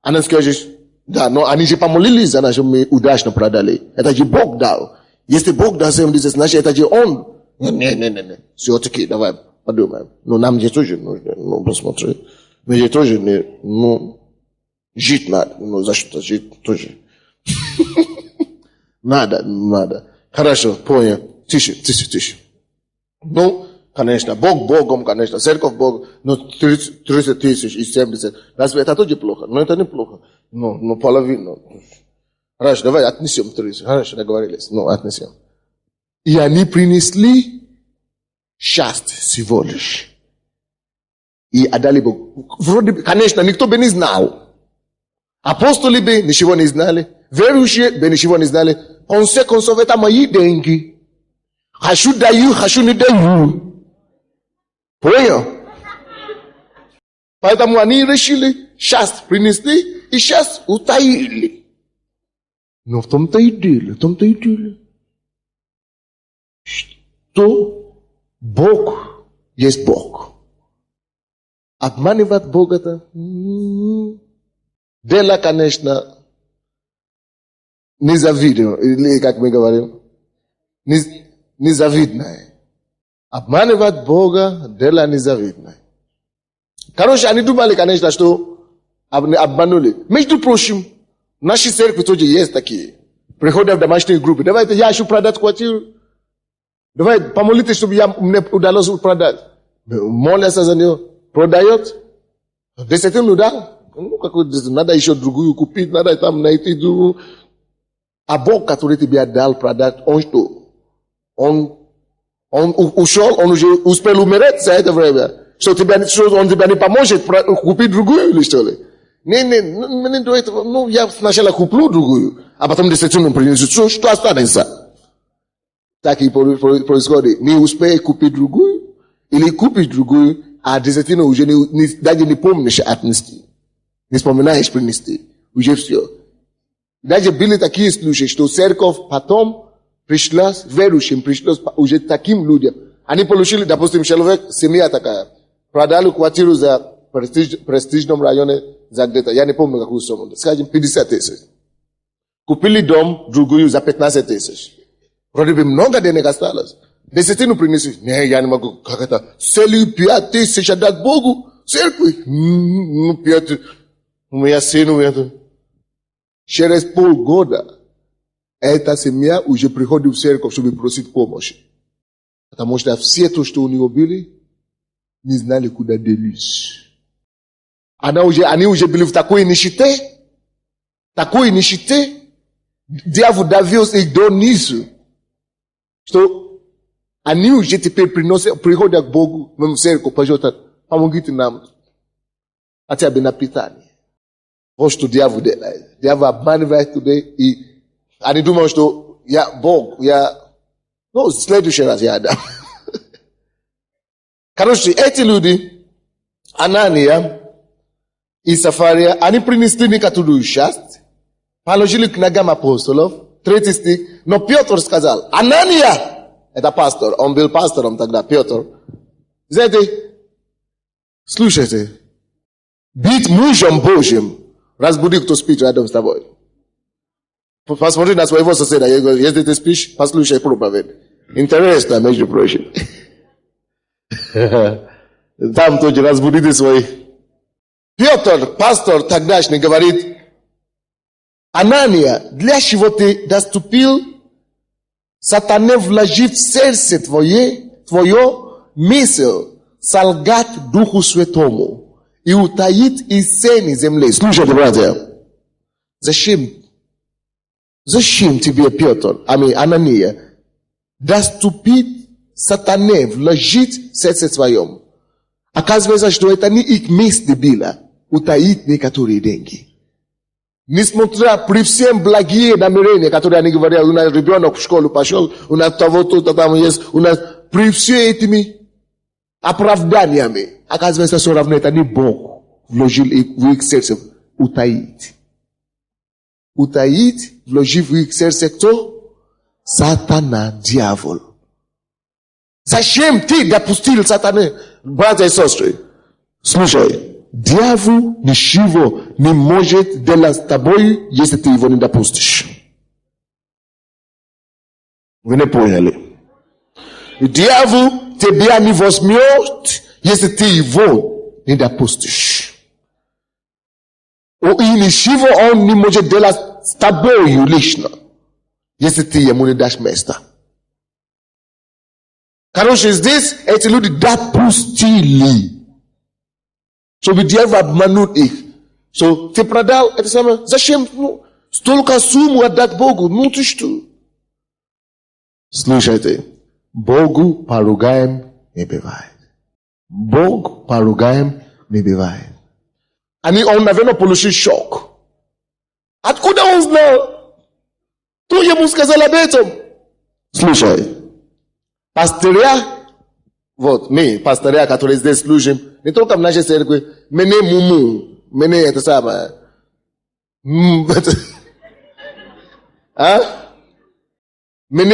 Она скажет, да, но они же помолились за нас, чтобы мы удачно продали. Это же Бог дал. Если Бог дал 70, значит, это же Он. Не. Все-таки, давай подумаем. Но нам же тоже нужно, посмотри. Мы же тоже, жить надо. За что жить тоже. Надо. Хорошо, понял. Тише. Ну, конечно, Бог Богом, конечно, церковь Бог, но 30 тысяч и 70. Разве это тоже плохо? Но это неплохо. Ну, половину. Хорошо, давай отнесем 30. Хорошо, договорились. Отнесем. И они принесли часть всего лишь. И отдали Богу. Вроде, конечно, никто бы не знал. Апостолы бы ничего не знали. Верующие бы ничего не знали. В конце концов, это мои деньги. Хочу даю, хочу не даю. Понял? Поэтому они решили, часть принесли и часть утаили. Но в том-то и дело. Что Бог есть Бог. Обманывать Бога-то, дело, конечно, незавидное, или как мы говорим, незавидное. Обманывать Бога, дело незавидное. Короче, они думали, конечно, что обманули. Между прочим, наши церкви тоже есть такие. Приходят в домашние группы. Давайте, я хочу продать квартиру. Давай, помолитесь, чтобы мне удалось продать. Молятся за нее. Продает. Десятину дал. Надо еще другую купить, надо там найти другую. А Бог, который тебе дал продать, он что? Он ушел, он уже успел умереть за это время. Что он тебе не поможет купить другую или что ли? Не до этого. Я сначала куплю другую, а потом десятину принесу. Что останется? Так и происходит. Не успеешь купить другую, или купить другую, а десятину уже даже не помнишь отнести. Не вспоминаешь принести. Уже все. Даже были такие случаи, что церковь потом пришлась, верующим пришлось уже таким людям. Они получили, допустим, человек, семья такая, продали квартиру за престижном районе за где-то, я не помню какую сумму, скажем, 50 тысяч. Купили дом другую за 15 тысяч. Вроде бы много денег осталось. Десятину принесли. Не, я не могу. Как это? Целую 5 тысяч отдать Богу? Церкви? 5. У меня сын это. Через полгода эта семья уже приходит в церковь, чтобы просить помощи. Потому что все то, что у него были, не знали, куда делись. Они уже были в такой нищете. Дьявол довез их до низу. Что они уже теперь приходят к Богу, в церковь, пожалуйста, помогите нам. Хотя бы на питание. Вот что дьявол делает. Дьявол обманывает туда, и они думают, что Бог, в следующий раз я дам. Короче, эти люди, Анания И сафария, они принесли некоторую часть, положили к ногам апостолов, 3 стих, но Петр сказал, Анания, это пастор, он был пастором тогда, Петр, знаете, слушайте, быть мужем Божьим, разбуди, кто спит рядом с тобой. Посмотри на своего соседа, я говорю, если ты спишь, послушай проповедь. Интересно, между прочим. Там тоже разбудите своих. Петр, пастор тогдашний, говорит, Анания, для чего ты доступил сатане вложив в сердце твое мысль солгать Духу Святому и утаить из сени земли. Слушайте, братья, зачем тебе, Петр, Анания, доступить сатане, вложить в сердце своем? Оказывается, что это не их мысли было, утаить некоторые деньги. Несмотря при всем благие намерения, которые они говорят, у нас ребенок в школу пошел, у нас того-то там есть, у нас при всеми этими оправданиями, оказывается, все равно это не Бог вложил в их сердце утаить. Утаить, вложив в их сердце кто? Сатана, дьявол. Зачем ты допустил сатаны? Братья и сестры, слушай. Дьявол ничего не может делать с тобой, если ты его не допустишь. Вы не поняли? Дьявол тебя не возьмет, если ты его не допустишь. И ничего он не может делать с тобой лично, если ты ему не дашь места. Короче, здесь эти люди допустили, чтобы дьявол обманул их. Ты продал это самое. Зачем? Столько сумму отдать Богу. Ты что? Слушайте. Богу поругаем не бывает. Бог поругаем не бывает. Он, наверное, получил шок. Откуда он знал? Кто ему сказал об этом? Слушай. Пастыря, мы, пастыря, которые здесь служим, не только в нашей церкви, мене муму, мене это самое. Мене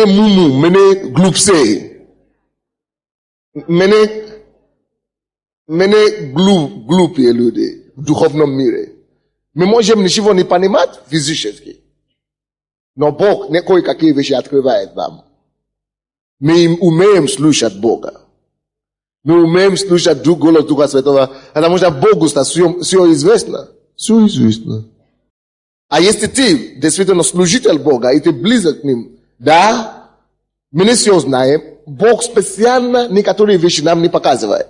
муму, мене глупцы. Мене глупые люди в духовном мире. Мы можем ничего не понимать физически. Но Бог не кое-какие вещи открывает нам. Мы умеем слушать Бога. Мы умеем слушать голос Духа Святого, потому что Богу все известно. Все известно. А если ты действительно служитель Бога, и ты близок к Ним, да, мы все знаем, Бог специально некоторые вещи нам не показывает.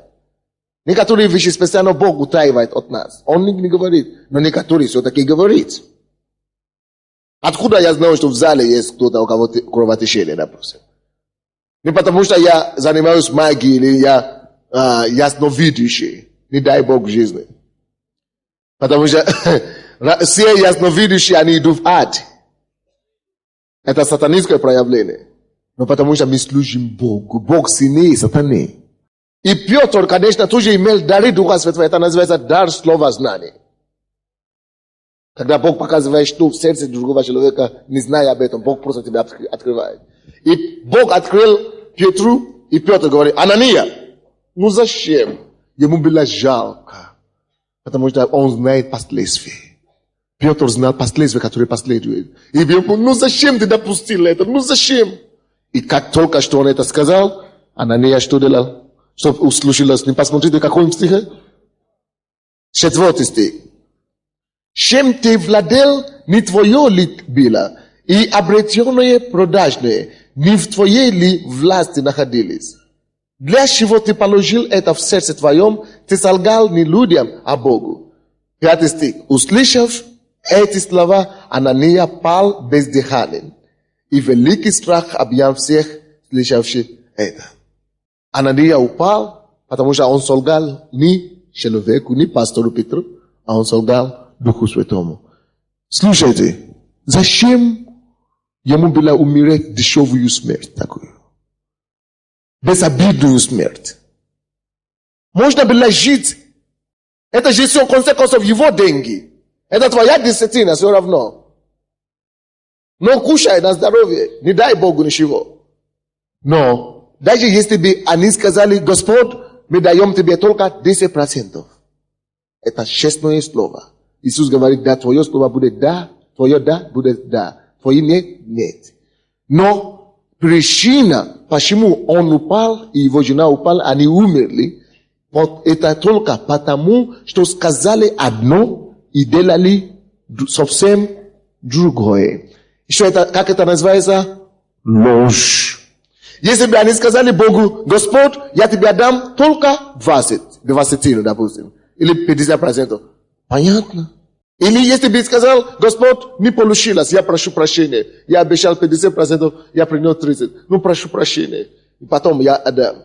Некоторые вещи специально Бог утаивает от нас. Он не говорит, но некоторые все-таки говорит. Откуда я знаю, что в зале есть кто-то, у кого кровотечение, допустим? Не потому что я занимаюсь магией, или я ясновидящий. Не дай Бог жизни. Потому что все ясновидящие, они идут в ад. Это сатанинское проявление. Но потому что мы служим Богу. Бог сильнее сатаны. И Петр, конечно, тоже имел дары Духа Святого. Это называется дар слова знания. Когда Бог показывает, что в сердце другого человека, не зная об этом, Бог просто тебя открывает. И Бог открыл Петру, и Петр говорит, Анания, зачем? Ему было жалко. Потому что он знает последствия. Петр знал последствия, которые последуют. И ему, зачем ты допустил это? Зачем? И как только что он это сказал, Анания что делал? Что услышала с ним? Посмотрите, какой стих? 4 стих. Чем ты владел, не твое ли было, и обретенное продажное, не в твоей ли власти находились? Для чего ты положил это в сердце твоем, ты солгал не людям, а Богу. 5 стих. Услышав эти слова, Анания пал бездыханен, и великий страх объял всех, слышавших это. Анания упал, потому что он солгал не человеку, не пастору Петру, а он солгал Духу Святому. Слушайте, зачем ему было умереть дешевую смерть такую? Безобидную смерть. Можно было жить Это же все в конце концов его деньги. Это твоя десятина, все равно. Но кушай на здоровье, не дай Богу ничего. Но даже если бы они сказали: Господь, мы даем тебе только 10%. Это честное слово. Иисус говорит: да, твое слово будет да, твое да будет да, твое нет, нет. Но причина, почему он упал и его жена упала, они умерли, вот это только потому, что сказали одно и делали совсем другое. Что это, как это называется? Ложь. Если бы они сказали Богу: Господь, я тебе дам только 20, допустим, или 50%. Понятно? Или если бы сказал: Господь, не получилось, я прошу прощения. Я обещал 50%, я принес 30%. Ну, прошу прощения. И потом я отдам.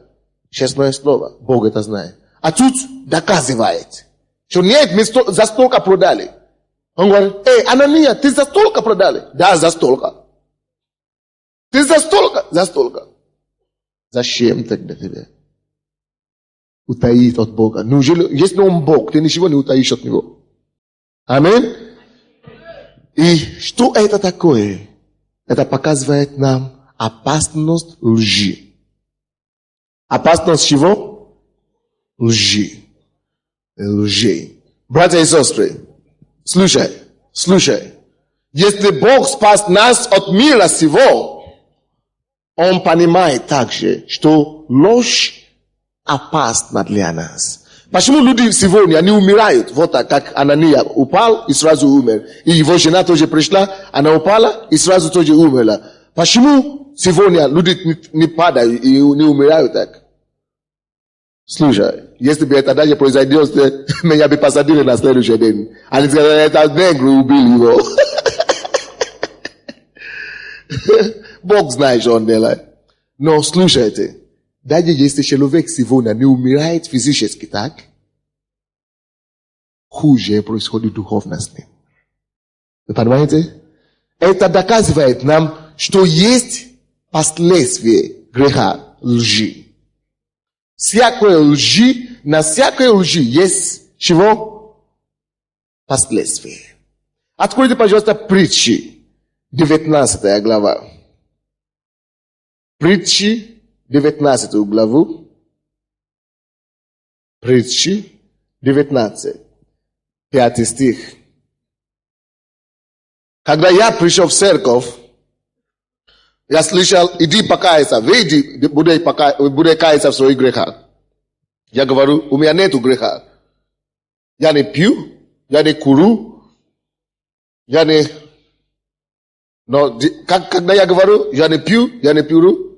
Честное слово, Бог это знает. А тут доказывает, что нет, мы за столько продали. Он говорит: Анания, ты за столько продали? Да, за столько. Ты за столько? За столько. Зачем тогда тебе утаить от Бога? Неужели, если он Бог, ты ничего не утаишь от него? Аминь. И что это такое? Это показывает нам опасность лжи. Опасность чего? Лжи. Лжи. Братья и сестры, слушай. Если Бог спас нас от мира сего, Он понимает также, что ложь опасна для нас. Почему люди сегодня, они умирают? Вот так, как Анания упал и сразу умер. И его жена тоже пришла, она упала и сразу тоже умерла. Почему сегодня люди не падают и не умирают так? Слушай, если бы это даже произошло, меня бы посадили на следующий день. Они сказали: это негр убил его. Бог знает, что он делает. Но слушайте, даже если человек сегодня не умирает физически, так, хуже происходит духовно с ним. Вы понимаете? Это доказывает нам, что есть последствия греха лжи. Всякой лжи, на всякой лжи есть чего? Последствия. Откройте, пожалуйста, Притчи, 19 глава. Притчи, 19 главу. Притчи, 19, 5 стих. Когда я пришел в церковь, я слышал: иди покайся, выйди, буду каяться в своих грехах. Я говорю: у меня нету греха. Я не пью, я не курю, я не... Но когда я говорю: я не пью, я не пью,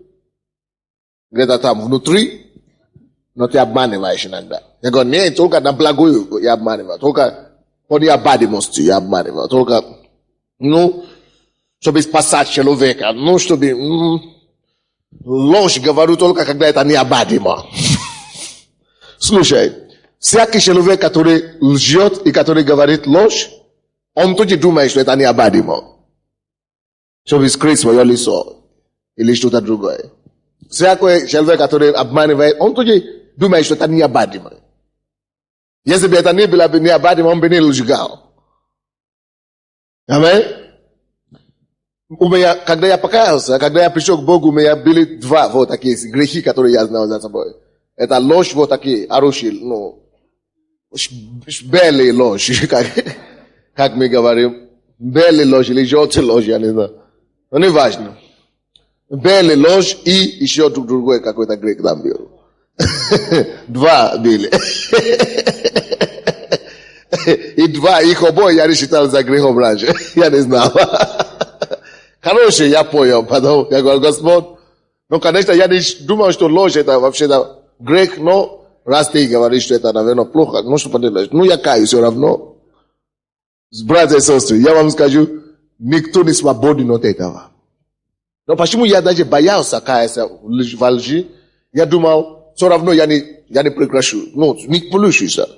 где-то там внутри, но ты обманываешь иногда. Я говорю: нет, только на благую я обманываю, только по необходимости я обманываю, только, чтобы спасать человека, чтобы... ложь говорю только, когда это необходимо. Слушай, всякий человек, который лжет и который говорит ложь, он тоже думает, что это необходимо, чтобы скрыть свое лицо или что-то другое. Всякий человек, который обманывает, он тоже думает, что это необходимо. Если бы это не было необходимо, он бы не лжал. Аминь. Когда я покаялся, когда я пришел к Богу, у меня были два вот такие грехи, которые я знал за собой. Это ложь вот такие, хорошие, белые ложь, как мы говорим. Белые ложь или желтые ложь, я не знаю. Но не важно. Белый ложь и еще другой какой-то грех там был. Два были. И два, их обои я не считал за грехом раньше. Я не знал. Хороший, я понял. Потом я говорю: Господь, конечно, я не думал, что ложь это вообще-то грех, но раз ты говоришь, что это, наверное, плохо, что поделать? Я каюсь все равно. Братья и сестры, я вам скажу, никто не свободен от этого. Но почему я даже боялся каяться во лжи? Я думал, все равно я не прекращу. Не получится.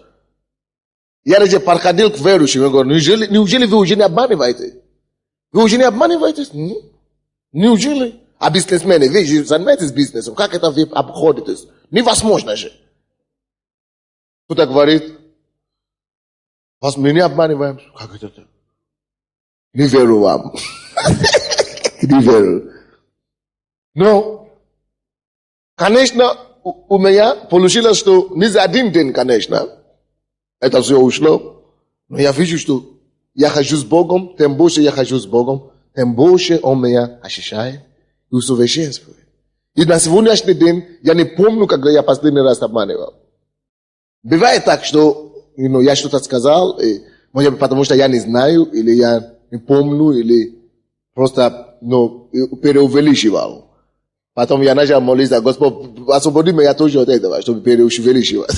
Я даже подходил к верующим и говорю: неужели вы уже не обманываете? Вы уже не обманываете? Неужели? А бизнесмены, вы же занимаетесь бизнесом, как это вы обходитесь? Невозможно же. Кто-то говорит: Mimi обманываем. Как это? Не верю вам. Не верю. Но, конечно, у меня получилось, что не за один день, конечно. Это все ушло. Но я вижу, что я хожу с Богом, тем больше я хожу с Богом, тем больше Он меня ощущает и усовершенствует. И на сегодняшний день я не помню, когда я последний раз обманывал. Бывает так, что я что-то сказал, и, может быть, потому что я не знаю, или я не помню, или просто преувеличивал. Потом я начал молиться: Господь, освободи меня тоже от этого, чтобы преувеличивать.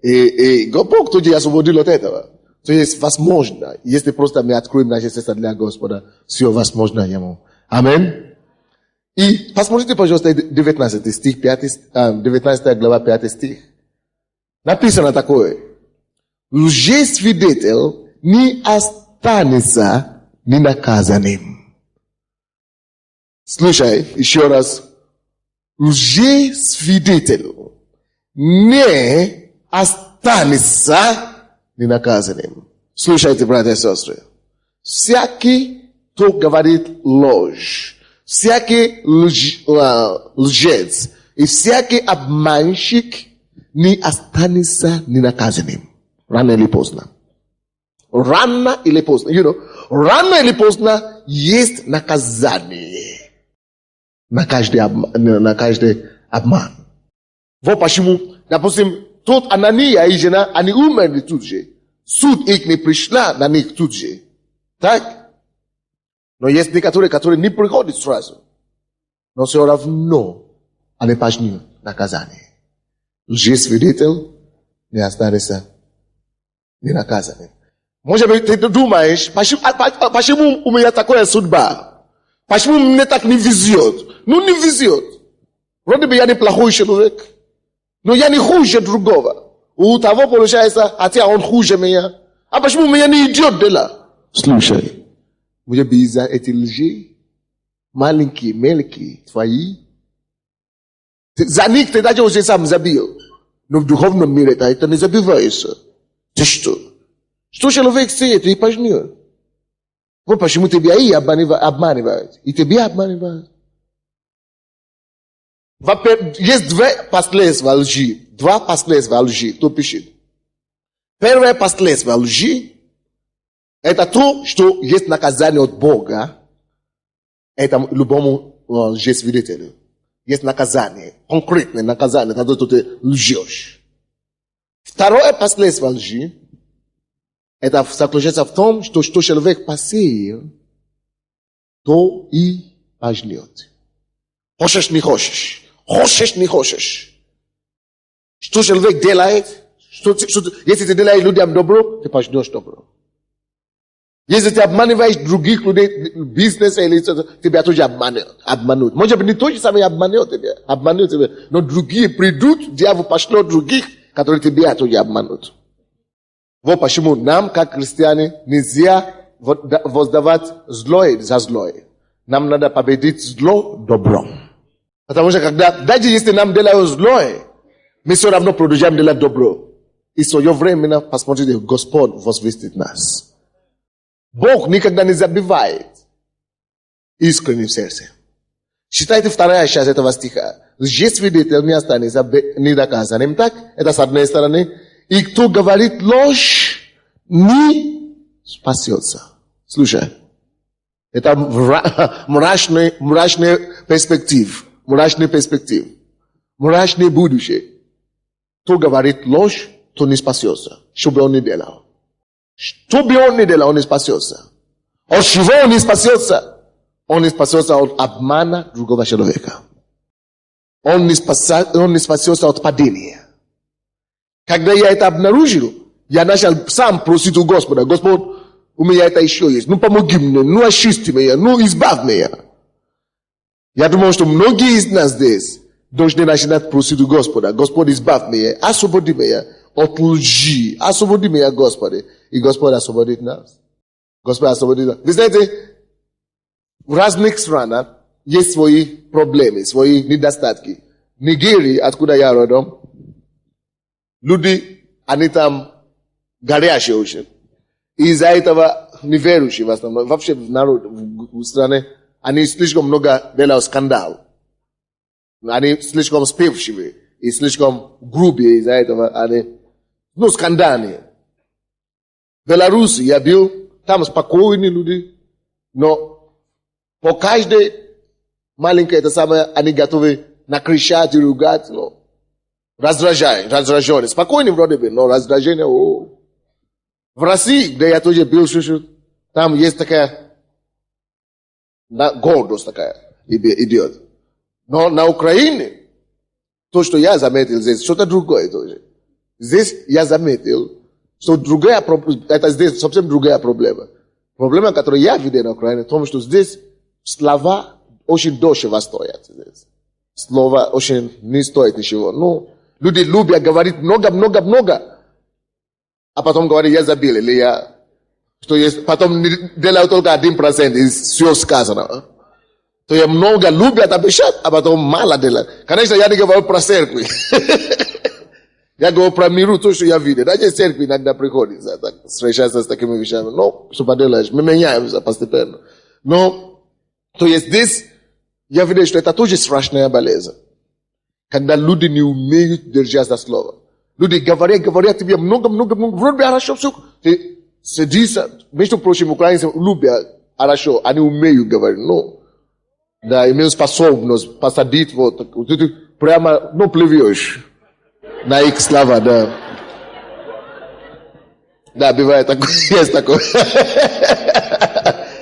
И Бог тоже освободил от этого. То есть возможно, если просто мы откроем наше сердце для Господа, все возможно Ему. Аминь. И посмотрите, пожалуйста, 19 стих, 19 глава, 5 стих. Написано такое: лжесвидетель не останется ненаказанным. Слушай, еще раз. Лжесвидетель не останется ненаказанным. Слушайте, братья и сестры. Всякий, кто говорит ложь, всякий лжец и всякий обманщик не останется ненаказанным. Рано или поздно. Рано или поздно. Рано или поздно есть наказание на каждый обман. Вот почему, допустим, тот Анания и жена, они умерли тут же. Суд их не пришла на них тут же. Так? Но есть некоторые, которые не приходят сразу. Но все равно они пожнут наказание. Лжесвидетель не останется ненаказанным. Может быть, ты думаешь, почему у меня такая судьба? Почему мне так не везет? Ну, не везет. Вроде бы я не плохой человек. Но я не хуже другого. У того получается, хотя он хуже меня. А почему меня не идет дела? Слушай, может быть, из-за эти лжи, маленькие, мелкие, твои, за них ты даже уже сам забил. Но в духовном мире это не забивается. Ты что? Что человек сеет и пожнет? Вот почему тебя и обманывают. И тебя обманывают. Есть два последствия лжи. Два последствия лжи. Кто пишет? Первое последствие лжи — это то, что есть наказание от Бога. Это любому лжесвидетелю. Есть наказание. Конкретное наказание, когда ты лжешь. Второе последствие лжи — это заключается в том, что человек посеял, то и пожнет. Хочешь, не хочешь. Хочешь, не хочешь. Что человек делает, если ты делаешь людям добро, ты пожнешь добро. Если ты обманываешь других людей, бизнес или тебя тоже обманут. Может быть, не то же самое обманут тебя, но другие придут, дьявол пошлет других, которые тебя тоже обманут. Вот почему нам, как христиане, нельзя воздавать злое за злое. Нам надо победить зло добром. Потому что даже если нам делают злое, мы все равно продолжаем делать добро. И своевременно, посмотрите, Господь возвестит нас. Бог никогда не забивает искренним сердцем. Читайте вторая часть этого стиха. Лжесвидетель не останется ненаказанным. Так? Это с одной стороны. И кто говорит ложь, не спасется. Слушай. Это мрачный перспектив. Мрачный перспектив. Мрачное будущее. Кто говорит ложь, то не спасется. Что бы он ни делал. Что бы он ни делал, он не спасется. От чего он не спасется? Он не спасется от обмана другого человека. Он не спасется от падения. Когда я это обнаружил, я начал сам просить у Господа: Господь, у меня это еще есть. Ну помоги мне, ну очисти меня, ну избавь меня. Я думаю, что многие из нас здесь должны начинать просить у Господа: Господь, избавь меня, освободи меня от лжи, освободи меня, Господи. И Господь освободит нас. Господь освободит нас. Вы знаете, в разных странах есть свои проблемы, свои недостатки. В Нигерии, откуда я родом, Люди, они там горячие очень. И из-за этого неверующие в основном, вообще в народе, в стране, они слишком много делают скандал. Они слишком спевшие и слишком грубые из-за этого. Они, скандальные. В Беларуси я был, там спокойные люди, но по каждой маленькой, это самое, они готовы накричать и ругать, раздражение. Спокойные вроде бы, но раздражение, В России, где я тоже был, там есть такая гордость такая идет. Но на Украине, то, что я заметил здесь, что-то другое тоже. Здесь я заметил, что это здесь совсем другая проблема. Проблема, которую я видел на Украине, в том, что здесь слова очень дешево стоят. Здесь. Слова очень не стоят ничего. Люди любят говорить много, а потом говорят, я забил, или я... Что есть, потом делают только 1% из всего сказанного. То есть много любят обещать, а потом мало делают. Конечно, я не говорю про церкви. Я говорю про миру, то, что я видел. Даже церкви иногда приходит, встречаться с такими вещами. Но, что поделаешь, мы меняемся постепенно. Но, то есть здесь, я видел, что это тоже страшная болезнь. Когда люди не умеют держать за слово. Люди говорят тебе много, вроде бы хорошо все. Ты садишься, между прочим, украинцы любят хорошо, они умеют говорить. Да, имеют способность посадить вот, ты прямо, плывешь. На их слова, да. Да, бывает такое, есть такое.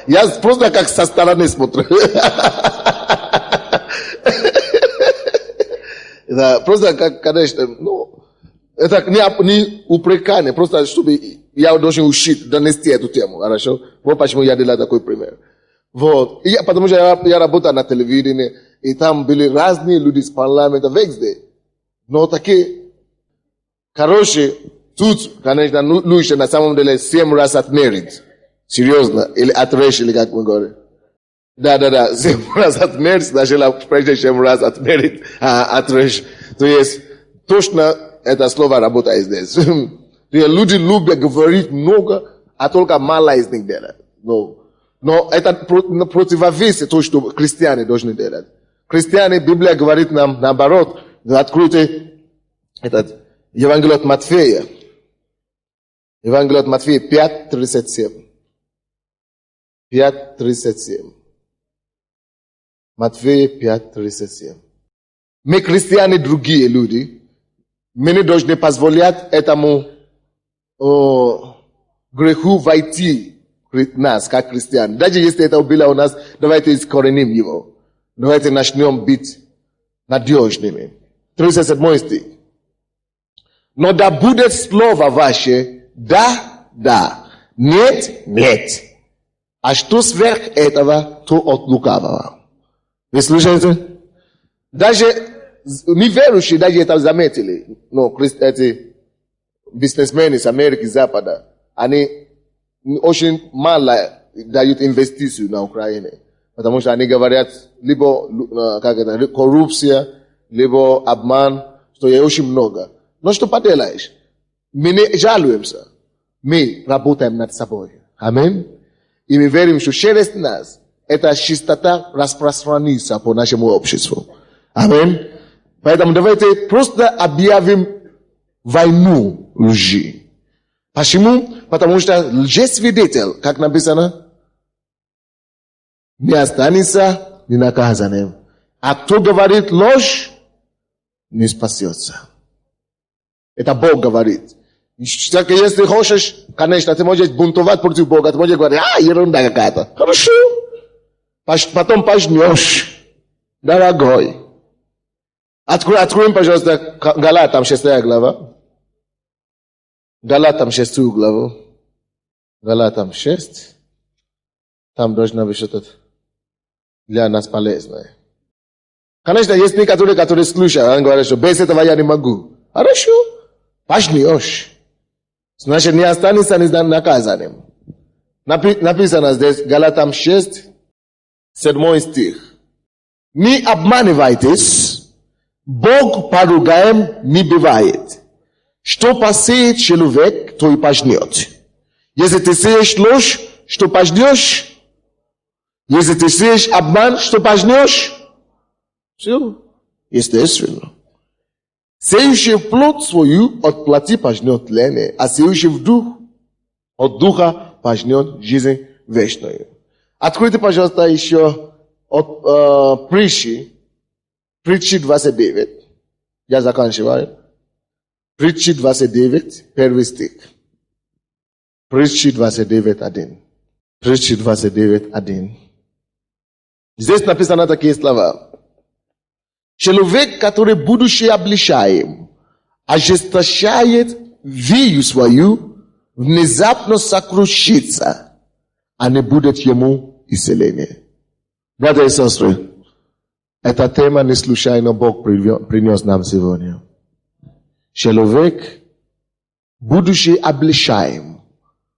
Я просто как со стороны смотрю. Да, просто как, конечно, это не упрекание, просто чтобы я должен учить, донести эту тему, хорошо? Вот почему я делаю такой пример. Вот. Потому что я работал на телевидении, и там были разные люди из парламента везде. Но такие, тут, конечно, лучше на самом деле 7 раз отмерить. Серьезно. Или отрежь, или как мы говорим. Да. 7 раз отмерить, сначала прежде 7 раз отмерить, отрежь. То есть, точно это слово работает здесь. То есть, люди любят говорить много, а только мало из них делают. Но это противовес то, что христиане должны делать. Христиане, Библия говорит нам наоборот. Откройте этот Евангелие от Матфея. Евангелие от Матфея 5:37. 5:37. Матфея 5:37. Мы христиане другие люди. Мы не должны позволять этому греху войти в нас, как христиане. Даже если это было у нас, давайте искореним его. Давайте начнем быть надежными. 37 стих. Но да будет слово ваше да, нет. А что сверх этого, то от лукавого. Вы слышите? Даже неверующие даже это заметили. Эти бизнесмены с Америки, Запада, они очень мало дают инвестицию на Украине. Потому что они говорят, либо коррупция, либо обман, что есть очень много. Но что поделаешь? Мы не жалуемся. Мы работаем над собой. Аминь. И мы верим, что через нас эта чистота распространится по нашему обществу. Аминь. Поэтому давайте просто объявим войну лжи. Почему? Потому что лжесвидетель, как написано, не останется ненаказанным. А кто говорит ложь, не спасется. Это Бог говорит. Если хочешь, конечно, ты можешь бунтовать против Бога, ты можешь говорить, ерунда какая-то. Хорошо. Потом пожнешь, дорогой. Откроем, пожалуйста, Галатам 6 глава. Галатам 6 главу. Галатам 6. Там должно быть что-то для нас полезное. Конечно, есть некоторые, которые слушают, они говорят, что без этого я не могу. Хорошо. Пожнешь. Значит, не останется наказанным. Написано здесь, Галатам 6, 7 стих. Не обманывайтесь, Бог поругаем не бывает. что посеет человек, то и пожнет. Если ты сеешь ложь, что пожнешь? Если ты сеешь обман, что пожнешь? Все, естественно. Сеющий в плоть свою от плоти пожнет тление, а сеющий в дух от духа пожнет жизнь вечную. Откройте, пожалуйста, еще от притчи 29. Я заканчиваю. Притчи 29, первый стих. Притчи 29:1. Притчи 29:1. Здесь написано такие слова. Человек, который, будучи обличаем, ожесточает вию свою, внезапно сокрушится, а не будет ему исцеления. Братья и сестры, эта тема не случайно Бог принес нам сегодня. Человек, будучи обличаем,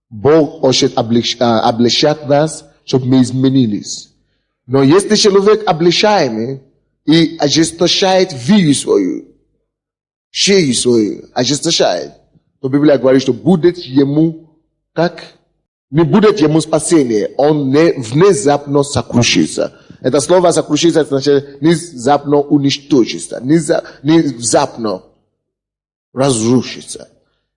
Бог хочет обличать нас, чтобы мы изменились. Но если человек обличаемый и ожесточает вию свою, шею свою, ожесточает, то Библия говорит, что будет ему, как? Не будет ему спасения, он внезапно сокрушится. Это слово сокрушится, значит, внезапно уничтожится, внезапно разрушится.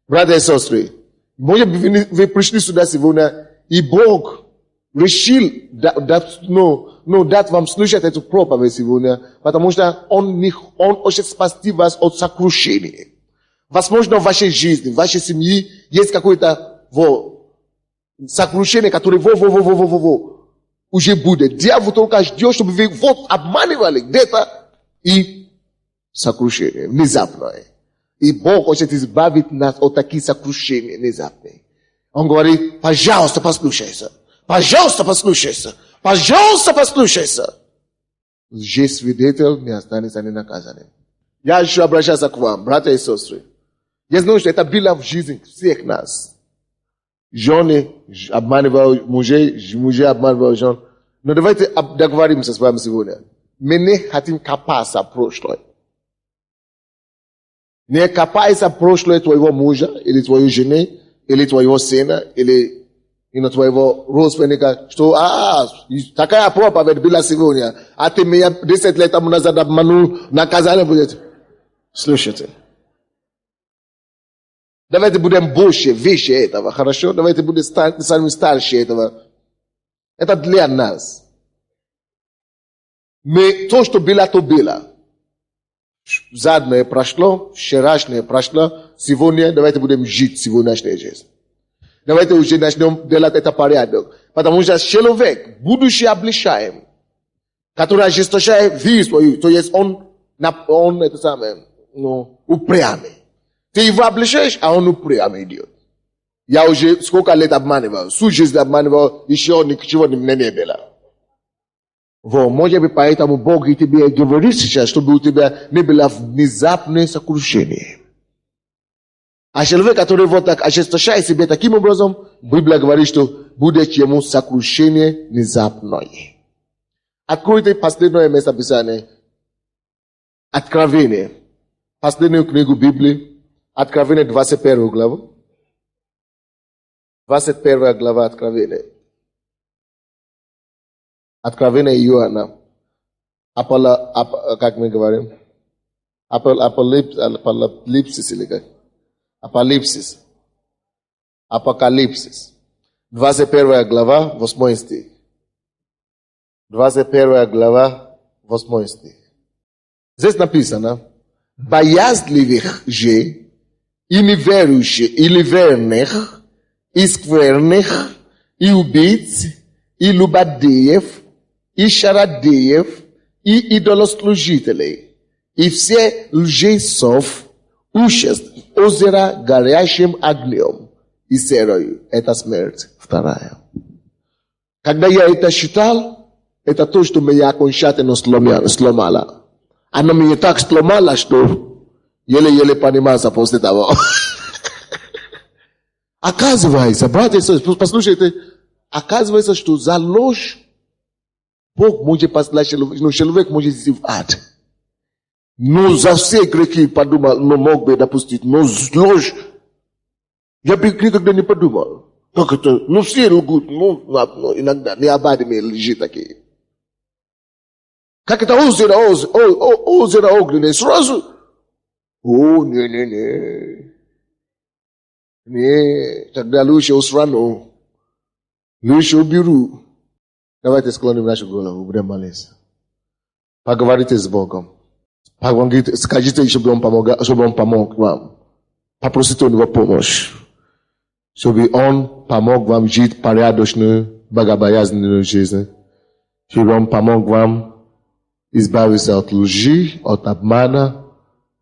Братья и сестры, может быть, вы пришли сюда сегодня, и Бог решил дать вам слушать эту проповедь сегодня, потому что Он хочет спасти вас от сокрушения. Возможно, в вашей жизни, в вашей семье есть какое-то сокрушение, которое уже будет. Дьявол только ждет, чтобы вы обманывали где-то, и сокрушение внезапное. И Бог хочет избавить нас от таких сокрушений внезапных. Он говорит, пожалуйста, послушайся. Пожалуйста, послушайся. Пожалуйста, послушайся. Лжесвидетель не останется ненаказанным. Я еще обращаюсь к вам, братья и сестры. Я знаю, что это было в жизни всех нас. Жены обманывают мужей, мужья обманывают жен. Но давайте договоримся с вами сегодня. Мы не хотим копаться в прошлое. Не копайся в прошлое твоего мужа, или твоей жены, или твоего сына, или твоего родственника, что такая проповедь была сегодня, а ты меня 10 лет тому назад обманул, наказание будет. Слушайте. Давайте будем больше, выше этого, хорошо? Давайте будем сами старше этого. Это для нас. То, что было, то было. Заднее прошло, вчерашнее прошло, сегодня давайте будем жить сегодняшней жизнью. Давайте уже начнем делать это порядок. Потому что человек, будучи обличаем, который ожесточает вину свою, то есть он это самое, упрямый. Ты его обличаешь, а он упрямый идет. Я уже сколько лет обманывал, всю жизнь обманывал, еще ничего не было. Может быть, поэтому Бог и тебе говорит сейчас, чтобы у тебя не было внезапное сокрушение. А человек, который вот так ожесточает себя таким образом, Библия говорит, что будет ему сокрушение внезапное. Откройте последнее место Писания. Откровение. Последнюю книгу Библии. Откровение 21 главу. 21 глава Откровения. Откровение Иоанна. Как мы говорим? Апокалипсис или как? Апокалипсис. 21 глава, 8 стих. 21 глава, 8 стих. Здесь написано, боязливых же, и неверующих, и неверных, и скверных, и убийц, и любодеев, и шарадеев, и идолослужителей, и все лжецов уществ озера горящим огнем и серою. Это смерть вторая. Когда я это читал, это то, что меня окончательно сломало. Оно меня так сломало, что еле-еле понимался после того. Оказывается, братья и сестры, послушайте, оказывается, что за ложь Бог может послать человек, может идти в ад. Но за все грехи подумал, но мог бы допустить. Но ложь я бы никогда не подумал. Как это? Ну все лгут, ну иногда не обадами лжи такие. Как это озеро огненное сразу? Не. Не, тогда лучше устрану. Лучше уберу. Давайте склоним нашу голову, будем молиться. Поговорите с Богом. Скажите, чтобы Он помог вам. Попросите у Него помощь. Чтобы Он помог вам жить порядочную, богобоязненную жизнь. Чтобы Он помог вам избавиться от лжи, от обмана,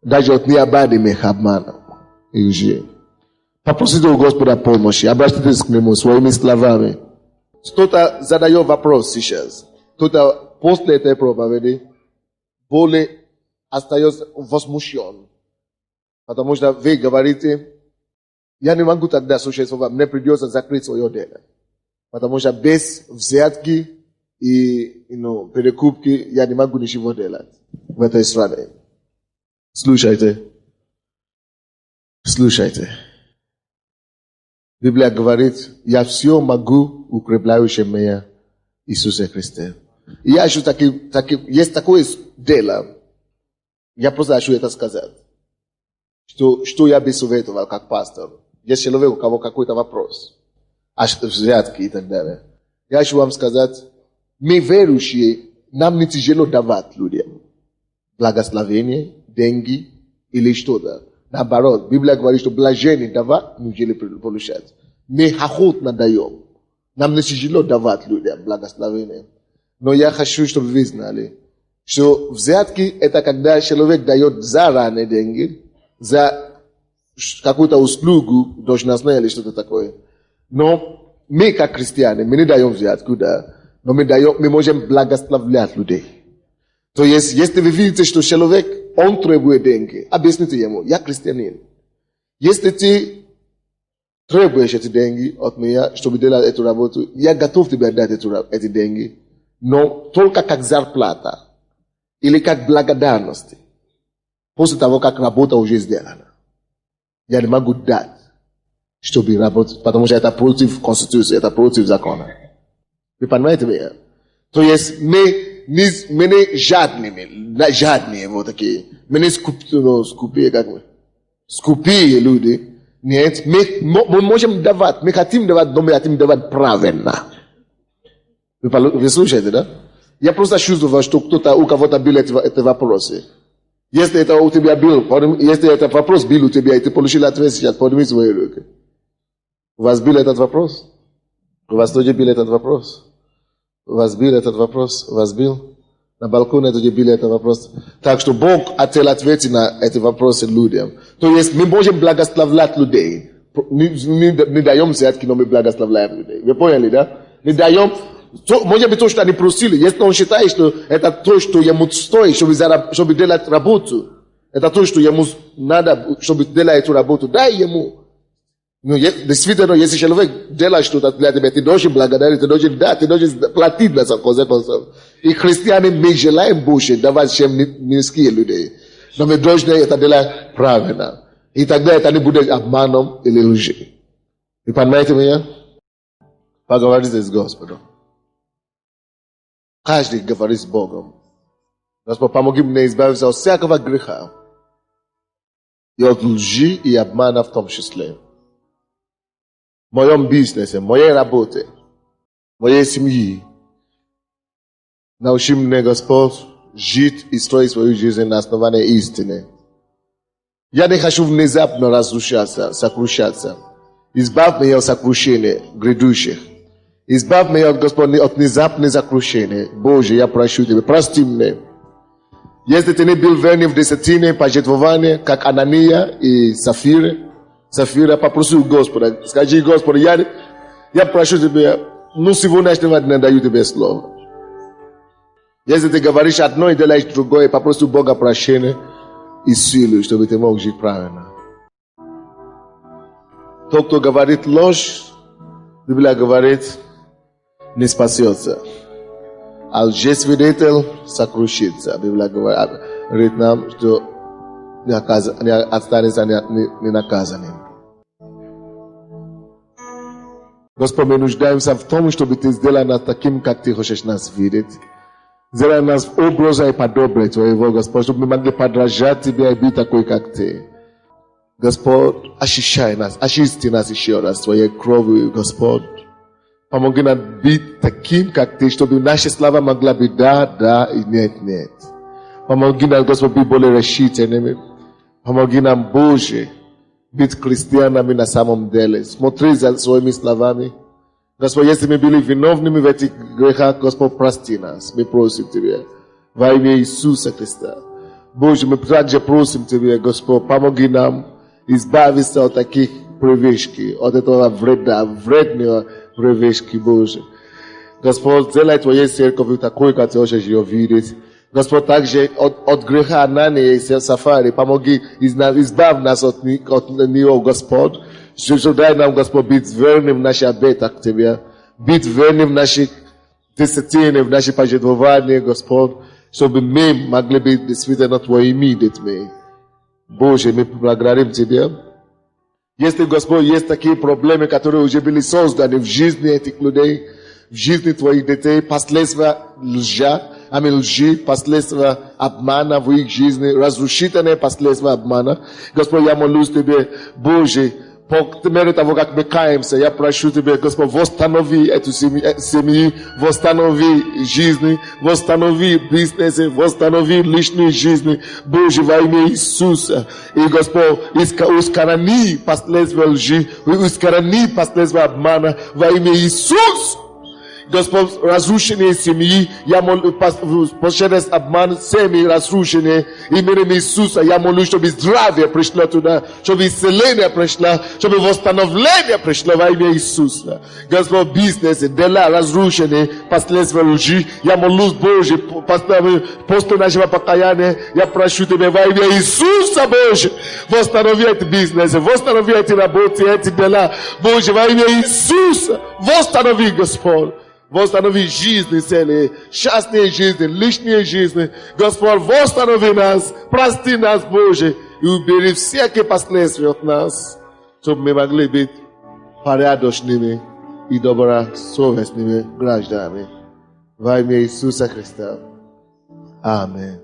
даже от необходимых обманов и лжи. Попросите у Господа помощи, обратитесь к Нему своими словами. Кто-то задает вопрос сейчас. Кто-то после этой проповеди более остается возмущен. Потому что вы говорите, я не могу тогда существовать, мне придется закрыть свое дело. Потому что без взятки и перекупки я не могу ничего делать в этой стране. Слушайте. Библия говорит, я все могу укрепляющий меня Иисусе Христе. И я хочу есть такое дело, я просто хочу это сказать, что я бы советовал как пастор. Если человек, у кого какой-то вопрос, взятки и так далее. Я хочу вам сказать, мы верующие, нам не тяжело давать людям благословение, деньги или что-то. Наоборот, Библия говорит, что блажение давать, неужели получать. Мы охотно даем. Нам не тяжело давать людям благословение. Но я хочу, чтобы вы знали, что взятки это когда человек дает заранее деньги, за какую-то услугу должностную или что-то такое. Но мы, как христиане, мы не даем взятку, да, но мы можем благословлять людей. То есть, если вы видите, что человек, он требует деньги, объясните ему, я христианин. Если ты требуешь эти деньги от меня, чтобы делать эту работу, я готов тебе дать эти деньги, но только как зарплата или как благодарность. После того, как работа уже сделана. Я не могу дать, чтобы работать, потому что это против Конституции, это против закона. Вы понимаете меня? То есть, мы не жадные вот такие. Мы не скупые люди. Нет, мы можем давать, мы хотим давать, но мы хотим давать правильно. Вы слушаете, да? Я просто чувствую, что кто-то, у кого-то были эти вопросы. Если это у тебя был, если этот вопрос был у тебя, и ты получил ответ сейчас, подними свои руки. У вас был этот вопрос? У вас тоже был этот вопрос? У вас был этот вопрос? У вас был? На балконе тоже был этот вопрос. Так что Бог хотел ответить на эти вопросы людям. То есть мы можем благословлять людей. Не даем взятки, но мы благословляем людей. Вы поняли, да? Не даем. Может быть, то, что они просили. Если он считает, что это то, что ему стоит, чтобы делать работу. Это то, что ему надо, чтобы делать эту работу. Дай ему. Ну, действительно, если человек делает что-то для тебя, ты должен благодарить, ты должен дать, ты должен платить за это. И христиане, мы желаем больше давать, чем низкие люди. Но мы должны это делать правильно. И тогда это не будет обманом или лжи. Вы понимаете меня? Поговорите с Господом. Каждый говорит с Богом. Господь, помоги мне избавиться от всякого греха. И от лжи и обмана в том числе. В моем бизнесе, в моей работе, в моей семье. Научи меня, Господь, жить и строить свою жизнь на основании истины. Я не хочу внезапно разрушаться, сокрушаться. Избавь меня от сокрушения грядущих. Избавь меня, Господь, от внезапных сокрушений. Боже, я прошу Тебя, прости меня. Если ты не был верен в десятине, пожертвования, как Анания и Сафира, попроси у Господа. Скажи, Господи, я прошу Тебя, ну сегодняшнего дня даю Тебе слово. Если ты говоришь одно и делаешь другое, попроси у Бога прощения и силу, чтобы ты мог жить правильно. Тот, кто говорит ложь, Библия говорит, не спасется. А лжесвидетель сокрушится. Библия говорит. говорит нам, что не останется, не наказанным. Господь, мы нуждаемся в том, чтобы Ты сделал нас таким, как Ты хочешь нас видеть. Сделай нас в образа и подобие Твоего, Господь, чтобы мы могли подражать Тебе и быть такой, как Ты. Господь, очищай нас, очисти нас еще раз Твоей кровью, Господь. Помоги нам быть таким, как Ты, чтобы наши слова могла быть да и нет. Помоги нам, Господь, быть более решительными. Помоги нам, Боже, быть христианами на самом деле. Смотри за своими словами. Господь, если мы были виновными в этих грехах, Господь, прости нас. Мы просим Тебя. Во имя Иисуса Христа. Боже, мы также просим Тебя, Господь, помоги нам избавиться от таких привычки, от этого вредного привычки, Боже. Господь, сделай Твою церковь такой, как Ты хочешь ее видеть. Господь, также от греха Анании и Сафари, помоги, избавь нас от него, Господь. Дай нам, Господь, быть верным в наших обетах к Тебе, быть верным в наших десятинах, в наших пожертвованиях, Господь, чтобы мы могли быть действительно Твоими детьми. Боже, мы благодарим Тебя. Если, Господь, есть такие проблемы, которые уже были созданы в жизни этих людей, в жизни Твоих детей, последствия лжи, последствия обмана в их жизни, разрушительные последствия обмана. Господь, я молюсь Тебе, Боже, по мере того, как мы каемся, я прошу Тебя, Господь, восстанови эту семью, восстанови жизни, восстанови бизнесы, восстанови личные жизни, Боже, во имя Иисуса. И, Господь, ускорени последствия лжи, ускорени последствия обмана во имя Иисуса. Господь, разрушение семьи, я молю, через обман семьи разрушение, именем Иисуса, я молю, чтобы здравие пришло туда, чтобы исцеление пришло, чтобы восстановление пришло во имя Иисуса. Господь, бизнес, дела разрушение, последствия лжи, я молюсь, Боже, после нашего покаяния, я прошу Тебя во имя Иисуса, Боже, восстанови эти бизнесы, восстанови эти работы, эти дела, Боже, во имя Иисуса, восстанови, Господь. Восстанови жизни цели, счастные жизни, личные жизни. Господь, восстанови нас, прости нас, Боже, и убери всякие последствия от нас, чтобы мы могли быть порядочными и добросовестными гражданами. Во имя Иисуса Христа. Аминь.